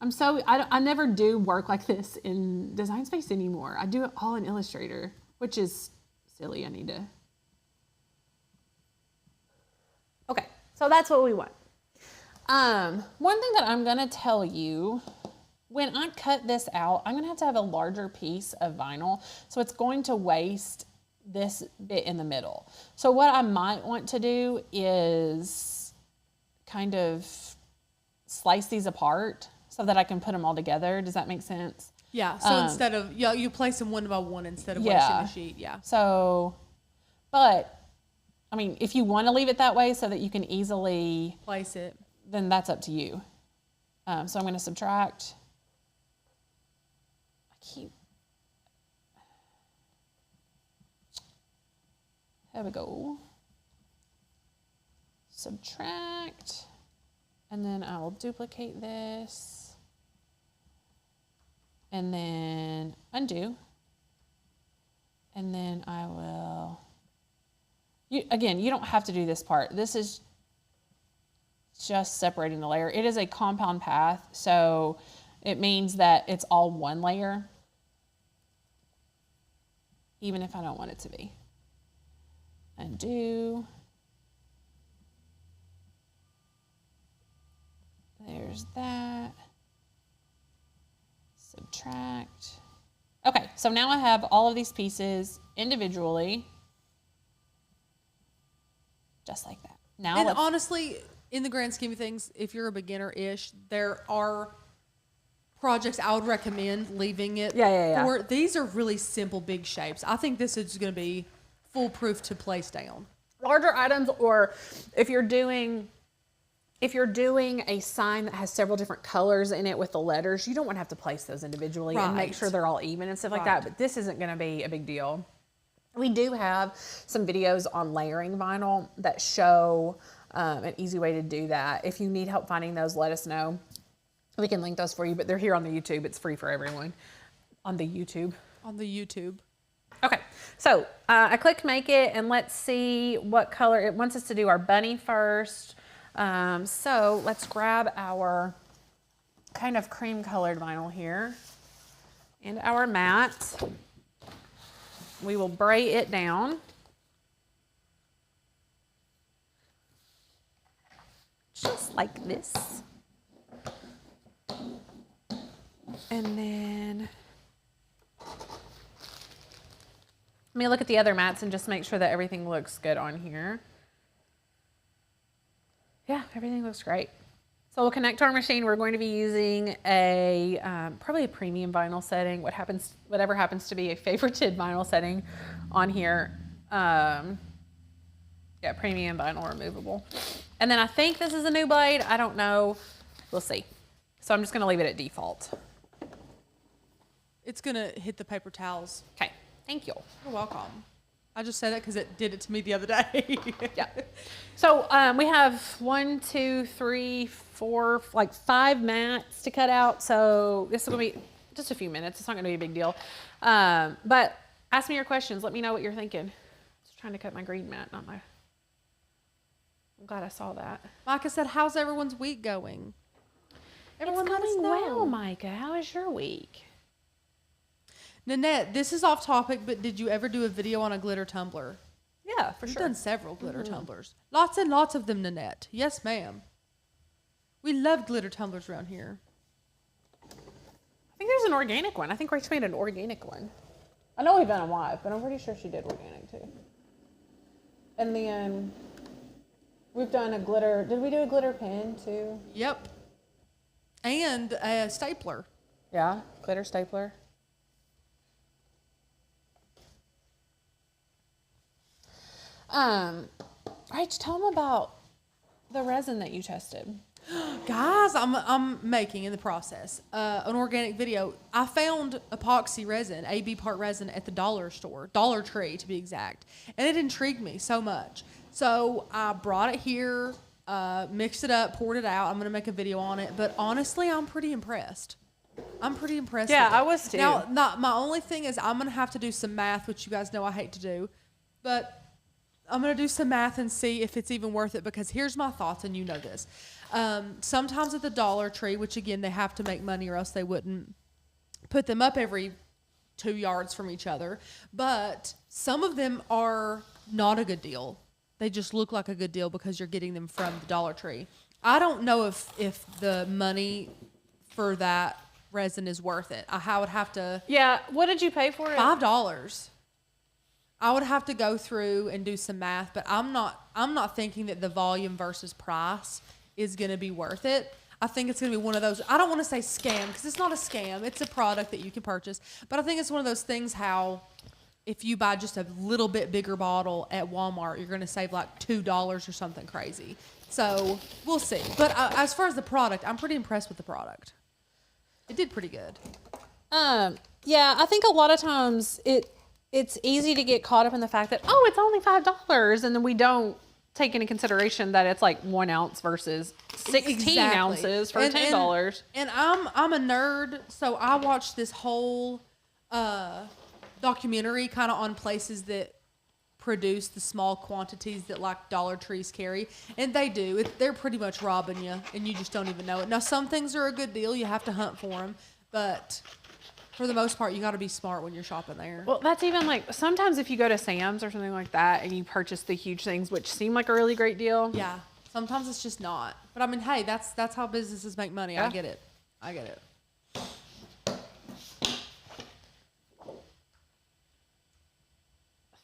I never do work like this in Design Space anymore. I do it all in Illustrator, which is silly. I need to. Okay, so that's what we want. One thing that I'm gonna tell you, when I cut this out, I'm gonna have a larger piece of vinyl, so it's going to waste this bit in the middle. So what I might want to do is kind of slice these apart so that I can put them all together. Does that make sense? Yeah. So instead of, you place them one by one instead of wasting the sheet. Yeah. So, but I mean, if you want to leave it that way so that you can easily place it, then that's up to you. So I'm going to subtract. There we go. Subtract. And then I will duplicate this. And then undo. And then I will, again, you don't have to do this part. This is just separating the layer. It is a compound path, so it means that it's all one layer, even if I don't want it to be. Undo. There's that. Subtract. Okay, so now I have all of these pieces individually, just like that. Now, and honestly, in the grand scheme of things, if you're a beginner-ish, there are projects I would recommend leaving it for. These are really simple, big shapes. I think this is going to be foolproof to place down. Larger items, or if you're doing a sign that has several different colors in it with the letters, you don't want to have to place those individually and make sure they're all even and stuff like that. But this isn't going to be a big deal. We do have some videos on layering vinyl that show an easy way to do that. If you need help finding those, let us know. We can link those for you, but they're here on the YouTube. It's free for everyone. On the YouTube. On the YouTube. Okay, so I clicked make it, and let's see what color. It wants us to do our bunny first. So let's grab our kind of cream colored vinyl here and our matte. We will bray it down. Just like this. And then let me look at the other mats and just make sure that everything looks good on here. Yeah, everything looks great. So we'll connect to our machine. We're going to be using a probably a premium vinyl setting. Whatever happens to be a favorited vinyl setting on here. Yeah, premium vinyl removable. And then I think this is a new blade. I don't know. We'll see. So I'm just going to leave it at default. It's going to hit the paper towels. Okay, thank you. You're welcome. I just said that because it did it to me the other day. Yeah. So we have 1, 2, 3, 4, like 5 mats to cut out. So this is going to be just a few minutes. It's not going to be a big deal. But ask me your questions. Let me know what you're thinking. Just trying to cut my green mat, not my. I'm glad I saw that. Micah said, "How's everyone's week going?" Everyone's going well, Micah. How is your week? Nanette, this is off topic, but did you ever do a video on a glitter tumbler? Yeah, for We've sure. done several glitter tumblers. Lots and lots of them, Nanette. Yes, ma'am. We love glitter tumblers around here. I think there's an organic one. I think Rach made an organic one. I know we've done a live, but I'm pretty sure she did organic too. And then we've done a glitter. Did we do a glitter pen too? Yep. And a stapler. Yeah, glitter stapler. Rach, tell them about the resin that you tested. Guys, I'm making in the process an organic video. I found epoxy resin, AB part resin at the dollar store, Dollar Tree to be exact, and it intrigued me so much. So I brought it here, mixed it up, poured it out. I'm gonna make a video on it, but honestly, I'm pretty impressed. Yeah, I was too. Now, my only thing is I'm gonna have to do some math, which you guys know I hate to do, but I'm gonna do some math and see if it's even worth it, because here's my thoughts, and you know this. Sometimes at the Dollar Tree, which again they have to make money or else they wouldn't put them up every 2 yards from each other, but some of them are not a good deal. They just look like a good deal because you're getting them from the Dollar Tree. I don't know if the money for that resin is worth it. I would have to. Yeah. What did you pay for it? $5. I would have to go through and do some math, but I'm not thinking that the volume versus price is going to be worth it. I think it's going to be one of those, I don't want to say scam, because it's not a scam. It's a product that you can purchase. But I think it's one of those things how if you buy just a little bit bigger bottle at Walmart, you're going to save like $2 or something crazy. So we'll see. But as far as the product, I'm pretty impressed with the product. It did pretty good. Yeah, I think a lot of times it's easy to get caught up in the fact that, oh, it's only $5, and then we don't take into consideration that it's like 1 ounce versus 16 ounces for $10. And I'm a nerd, so I watched this whole documentary kind of on places that produce the small quantities that like Dollar Trees carry, and they do. They're pretty much robbing you, and you just don't even know it. Now, some things are a good deal. You have to hunt for them, but for the most part, you got to be smart when you're shopping there. Well, that's even like sometimes if you go to Sam's or something like that and you purchase the huge things, which seem like a really great deal. Yeah, sometimes it's just not. But I mean, hey, that's how businesses make money. Yeah. I get it.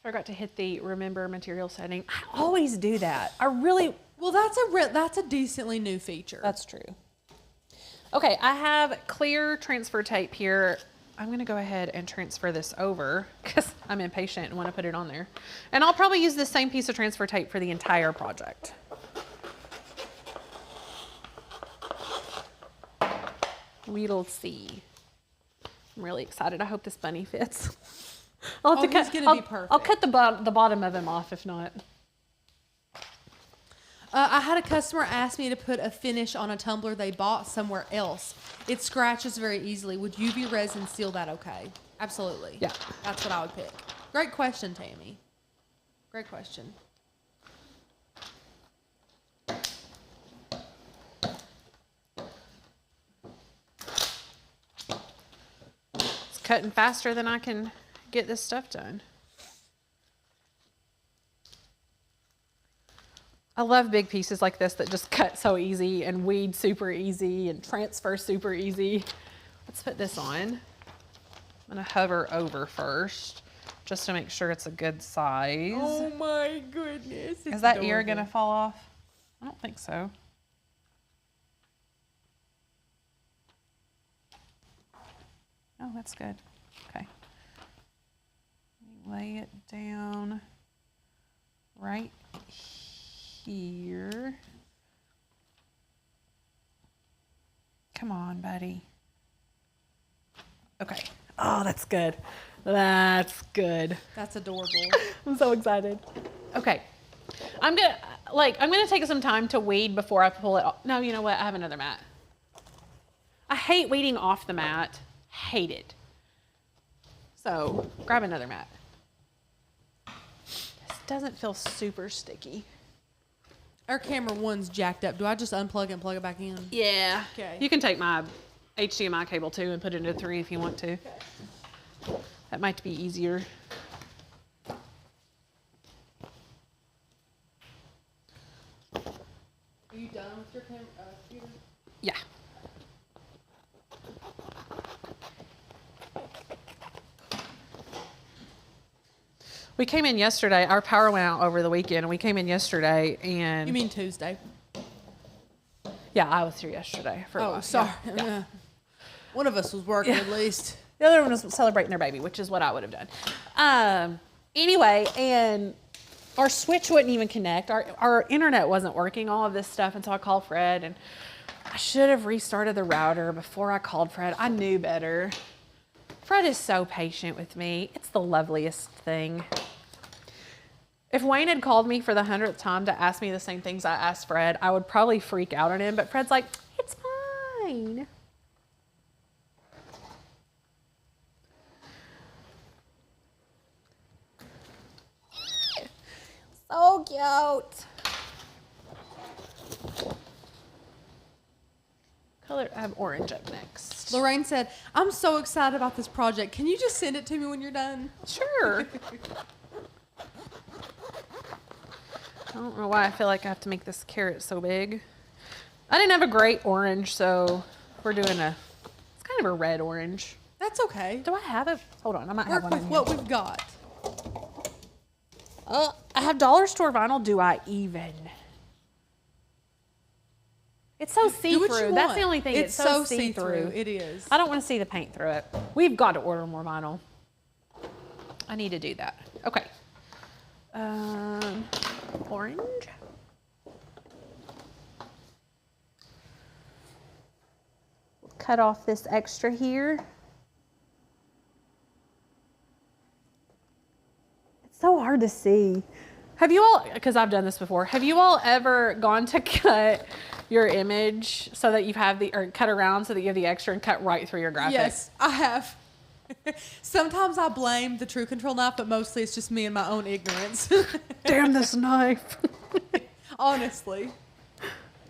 Forgot to hit the remember material setting. I always do that. Well, that's a decently new feature. That's true. Okay, I have clear transfer tape here. I'm going to go ahead and transfer this over because I'm impatient and want to put it on there. And I'll probably use the same piece of transfer tape for the entire project. We'll see. I'm really excited. I hope this bunny fits. I'll have to cut. He's gonna be perfect. I'll cut the bottom of him off if not. I had a customer ask me to put a finish on a tumbler they bought somewhere else. It scratches very easily. Would UV resin seal that okay? Absolutely. Yeah. That's what I would pick. Great question, Tammy. Great question. It's cutting faster than I can get this stuff done. I love big pieces like this that just cut so easy and weed super easy and transfer super easy. Let's put this on. I'm gonna hover over first just to make sure it's a good size. Oh my goodness. Is that ear gonna fall off? I don't think so. Oh, that's good. Okay. Lay it down right here. Come on, buddy. Okay. Oh, that's good. That's good. That's adorable. I'm so excited. Okay. I'm gonna take some time to weed before I pull it off. No, you know what? I have another mat. I hate weeding off the mat. Hate it. So grab another mat. This doesn't feel super sticky. Our camera one's jacked up. Do I just unplug it and plug it back in? Yeah. Okay. You can take my HDMI cable too and put it into 3 if you want to. Okay. That might be easier. Are you done with your computer? Yeah. We came in yesterday. Our power went out over the weekend, and we came in yesterday, and... You mean Tuesday? Yeah, I was here yesterday. For a while. Sorry. Yeah. One of us was working at least. The other one was celebrating their baby, which is what I would have done. Anyway, and our switch wouldn't even connect. Our internet wasn't working, all of this stuff, and so I called Fred, and I should have restarted the router before I called Fred. I knew better. Fred is so patient with me. It's the loveliest thing. If Wayne had called me for the 100th time to ask me the same things I asked Fred, I would probably freak out on him, but Fred's like, it's fine. So out. Color, I have orange up next. Lorraine said, I'm so excited about this project. Can you just send it to me when you're done? Sure. I don't know why I feel like I have to make this carrot so big. I didn't have a great orange, so we're doing it's kind of a red orange. That's okay. Do I have it? Hold on, I might have Work one with in what here. we've got. I have dollar store vinyl. Do I even? It's so Do what you see-through. That's the want. only thing. It's so see-through. It is. I don't want to see the paint through it. We've got to order more vinyl. I need to do that. Okay. Orange. We'll cut off this extra here. It's so hard to see. Have you all, because I've done this before, have you all ever gone to cut your image so that you have or cut around so that you have the extra and cut right through your graphic? Yes, I have. Sometimes I blame the True Control knife, but mostly it's just me and my own ignorance. Damn this knife. Honestly.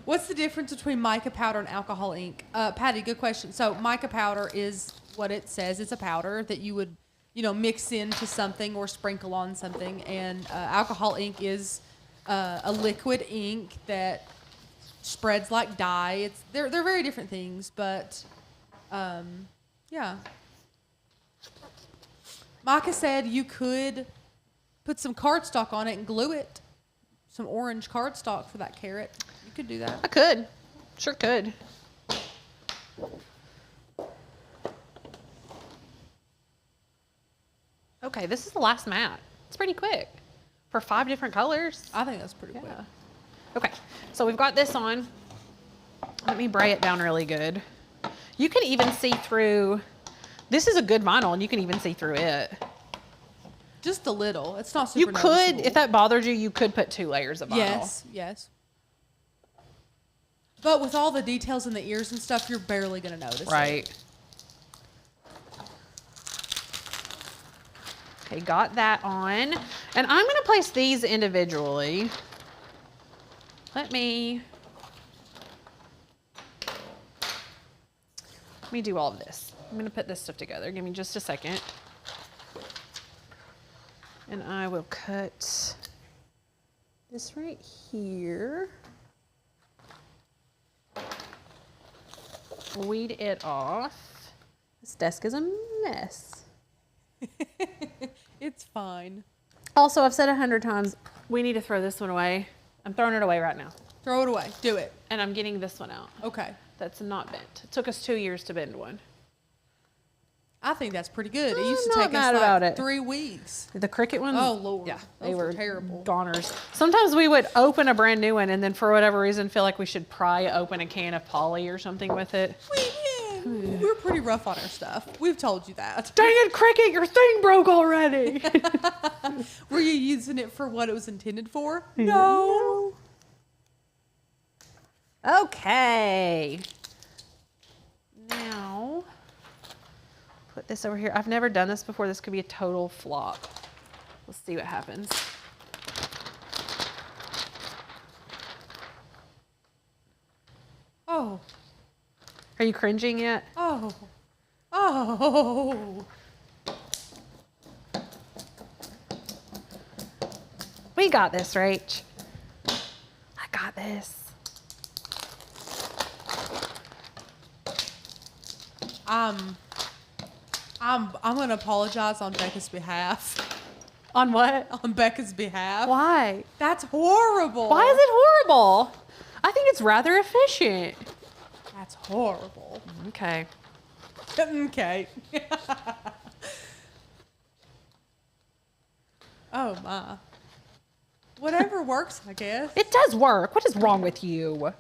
What's the difference between mica powder and alcohol ink? Patty, good question. So mica powder is what it says. It's a powder that you would, mix into something or sprinkle on something. And alcohol ink is a liquid ink that spreads like dye. They're very different things, but yeah. Micah said you could put some cardstock on it and glue it. Some orange cardstock for that carrot. You could do that. I could. Sure could. Okay, this is the last mat. It's pretty quick for 5 different colors. I think that's pretty quick. Okay, so we've got this on. Let me bray it down really good. You can even see through. This is a good vinyl, and you can even see through it. Just a little. It's not super You could, noticeable. if that bothered you, you could put 2 layers of vinyl. Yes. But with all the details in the ears and stuff, you're barely going to notice Right. it. Okay, got that on. And I'm going to place these individually. Let me do all of this. I'm going to put this stuff together. Give me just a second. And I will cut this right here. Weed it off. This desk is a mess. It's fine. Also, I've said 100 times, we need to throw this one away. I'm throwing it away right now. Throw it away. Do it. And I'm getting this one out. Okay. That's not bent. It took us 2 years to bend one. I think that's pretty good. It I'm used to not take mad us about like it. 3 weeks. The Cricut ones? Oh, Lord. Yeah, Those they were were terrible. goners. Sometimes we would open a brand new one and then for whatever reason feel like we should pry open a can of Poly or something with it. We're pretty rough on our stuff. We've told you that. Dang it, Cricut, your thing broke already. Were you using it for what it was intended for? No. Okay. Now, put this over here. I've never done this before. This could be a total flop. Let's see what happens. Oh. Are you cringing yet? Oh. Oh. We got this, Rach. I got this. I'm gonna apologize on Becca's behalf. On what? On Becca's behalf. Why? That's horrible. Why is it horrible? I think it's rather efficient. That's horrible. Okay. Okay. Oh my. Whatever works, I guess. It does work. What is wrong with you?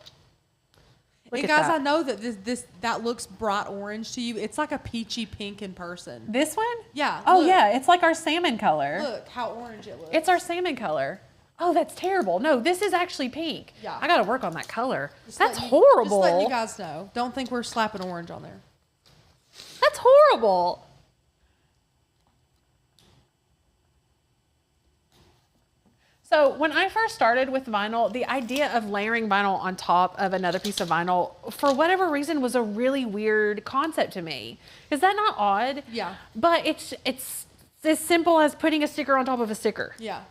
Look And at guys, that. I know that that looks bright orange to you. It's like a peachy pink in person. This one? Yeah. Oh, look. yeah. It's like our salmon color. Look how orange it looks. It's our salmon color. Oh, that's terrible. No, this is actually pink. Yeah. I got to work on that color. Just That's letting horrible. Just letting you guys know. Don't think we're slapping orange on there. That's horrible. So when I first started with vinyl, the idea of layering vinyl on top of another piece of vinyl, for whatever reason, was a really weird concept to me. Is that not odd? Yeah. But it's as simple as putting a sticker on top of a sticker. Yeah.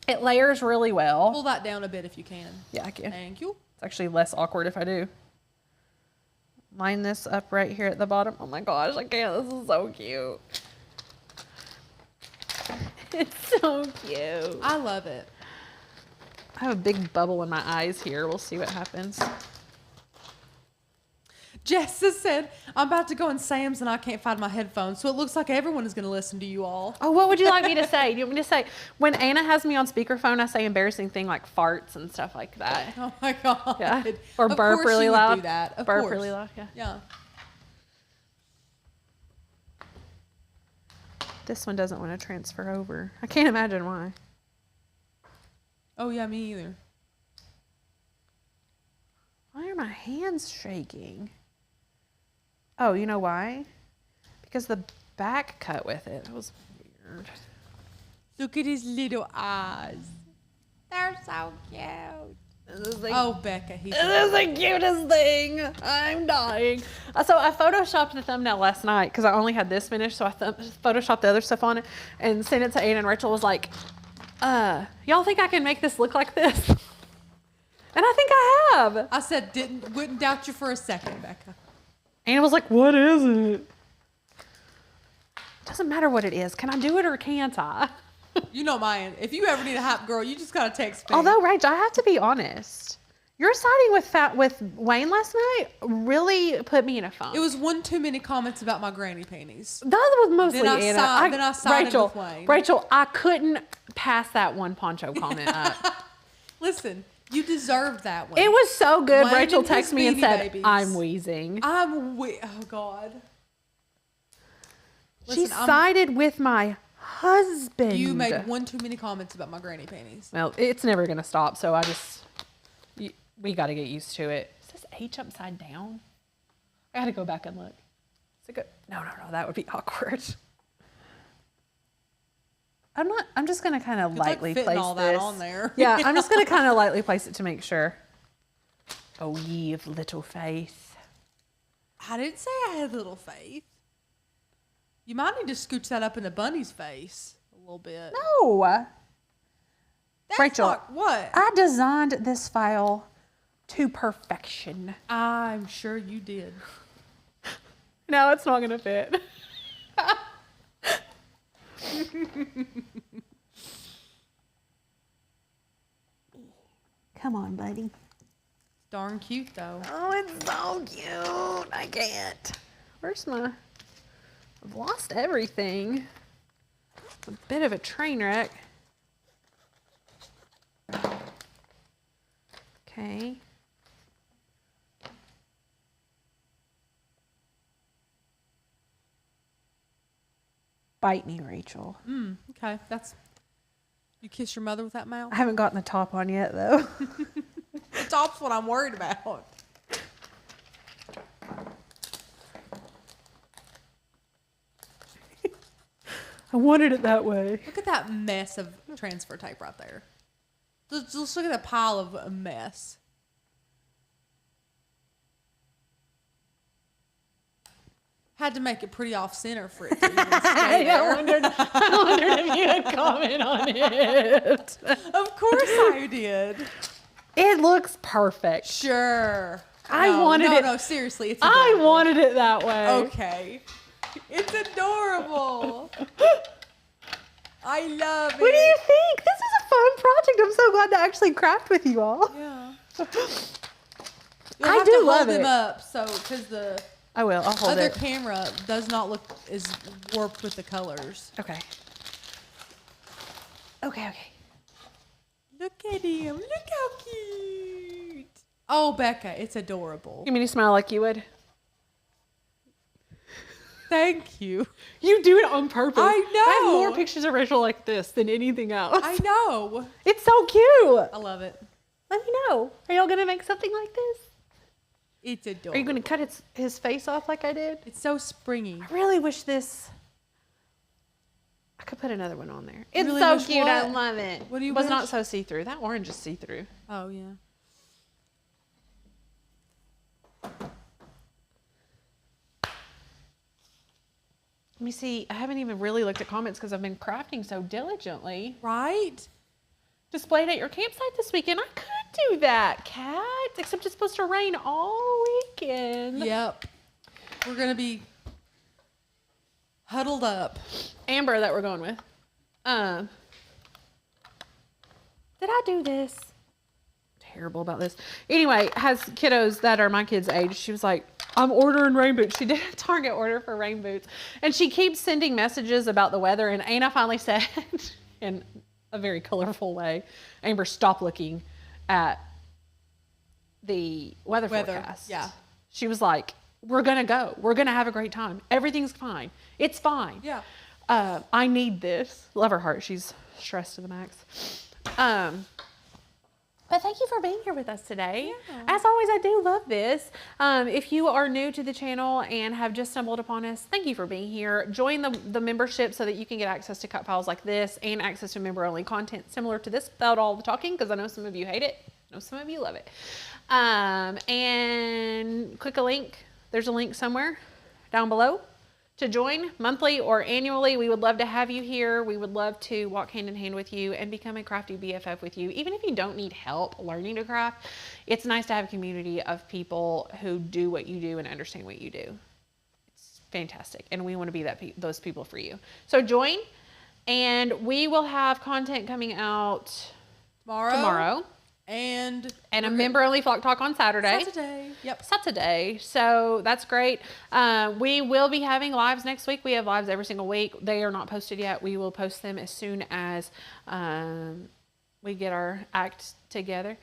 It layers really well. Pull that down a bit if you can. Yeah, I can. Thank you. It's actually less awkward if I do. Line this up right here at the bottom. Oh my gosh, I can't. This is so cute. It's so cute. I love it. I have a big bubble in my eyes here. We'll see what happens. Jessa said, I'm about to go in Sam's and I can't find my headphones, so it looks like everyone is going to listen to you all. Oh, what would you like me to say? Do you want me to say, when Anna has me on speakerphone, I say embarrassing thing like farts and stuff like that. Oh my God. Yeah. Or Of burp course really you would loud. do that. Of Burp course. really loud, yeah. Yeah. This one doesn't want to transfer over. I can't imagine why. Oh yeah, me either. Why are my hands shaking? Oh, you know why? Because the back cut with it. That was weird. Look at his little eyes. They're so cute. Oh, Becca. This is the cutest thing. I'm dying. So I photoshopped the thumbnail last night because I only had this finished. So I photoshopped the other stuff on it and sent it to Anna, and Rachel was like, y'all think I can make this look like this? And I think I have. I said, wouldn't doubt you for a second, Becca. Anna was like, what is it? Doesn't matter what it is. Can I do it or can't I? You know mine. If you ever need a hype girl, you just gotta text me. Although, Rach, I have to be honest. Your siding with Wayne last night really put me in a funk. It was one too many comments about my granny panties. That was mostly Then I sided Rachel, with Wayne. Rachel, I couldn't pass that one poncho comment up. Listen, you deserved that one. It was so good. Wayne Rachel and his texted me and Beanie said, Babies. I'm wheezing. Oh God. She Listen, sided with my husband. You made one too many comments about my granny panties. Well, it's never going to stop, so we got to get used to it. Is this H upside down? I got to go back and look. Is it good? No, that would be awkward. I'm just going to kind of lightly fitting place all this. that on there. Yeah, I'm just going to kind of lightly place it to make sure. Oh, ye of little faith. I didn't say I had little faith. You might need to scooch that up into Bunny's face a little bit. No. That's Rachel, not, what? I designed this file to perfection. I'm sure you did. No, it's not going to fit. Come on, buddy. Darn cute, though. Oh, it's so cute. I can't. Where's my... I've lost everything. It's a bit of a train wreck. Okay. Bite me, Rachel. Okay, that's... You kiss your mother with that mouth? I haven't gotten the top on yet, though. The top's what I'm worried about. I wanted it that way. Look at that mess of transfer tape right there. Just look at that pile of a mess. Had to make it pretty off center for it to even stay there. I wondered if you had comment on it. Of course I did. It looks perfect. Sure. I wanted it. No, seriously, it's I adorable. wanted it that way. Okay. It's adorable. I love it. What do you think? This is a fun project. I'm so glad to actually craft with you all. Yeah. I You'll do have to love hold them it. up, so because the I will. I'll hold other it. camera does not look as warped with the colors. Okay. Okay. Look at him. Look how cute. Oh, Becca, it's adorable. You mean to smile like you would? Thank you. You do it on purpose. I know. I have more pictures of Rachel like this than anything else. I know. It's so cute. I love it. Let me know. Are y'all gonna make something like this? It's adorable. Are you gonna cut his face off like I did? It's so springy. I really wish this. I could put another one on there. It's really so wish cute. I what? love it. What do you But it's wish? not so see-through. That orange is see-through. Oh, yeah. Let me see. I haven't even really looked at comments because I've been crafting so diligently. Right? Displayed at your campsite this weekend. I could do that, Kat. Except it's supposed to rain all weekend. Yep. We're going to be huddled up. Amber that we're going with. Did I do this? Terrible about this. Anyway, has kiddos that are my kids' age. She was like, I'm ordering rain boots. She did a Target order for rain boots. And she keeps sending messages about the weather. And Anna finally said, in a very colorful way, Amber, stop looking at the weather forecast. Yeah. She was like, we're going to go. We're going to have a great time. Everything's fine. It's fine. Yeah. I need this. Love her heart. She's stressed to the max. But thank you for being here with us today. Yeah. As always, I do love this. If you are new to the channel and have just stumbled upon us, thank you for being here. Join the membership so that you can get access to cut files like this and access to member-only content similar to this without all the talking, because I know some of you hate it. I know some of you love it. And click a link. There's a link somewhere down below to join monthly or annually. We would love to have you here. We would love to walk hand in hand with you and become a crafty BFF with you. Even if you don't need help learning to craft, it's nice to have a community of people who do what you do and understand what you do. It's fantastic. And we want to be those people for you. So join, and we will have content coming out tomorrow. And a member-only Flock Talk on Saturday. Yep. Saturday. So that's great. We will be having lives next week. We have lives every single week. They are not posted yet. We will post them as soon as we get our act together.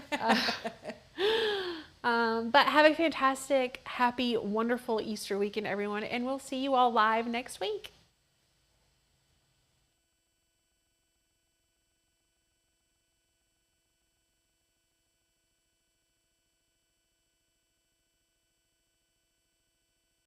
But have a fantastic, happy, wonderful Easter weekend, everyone. And we'll see you all live next week.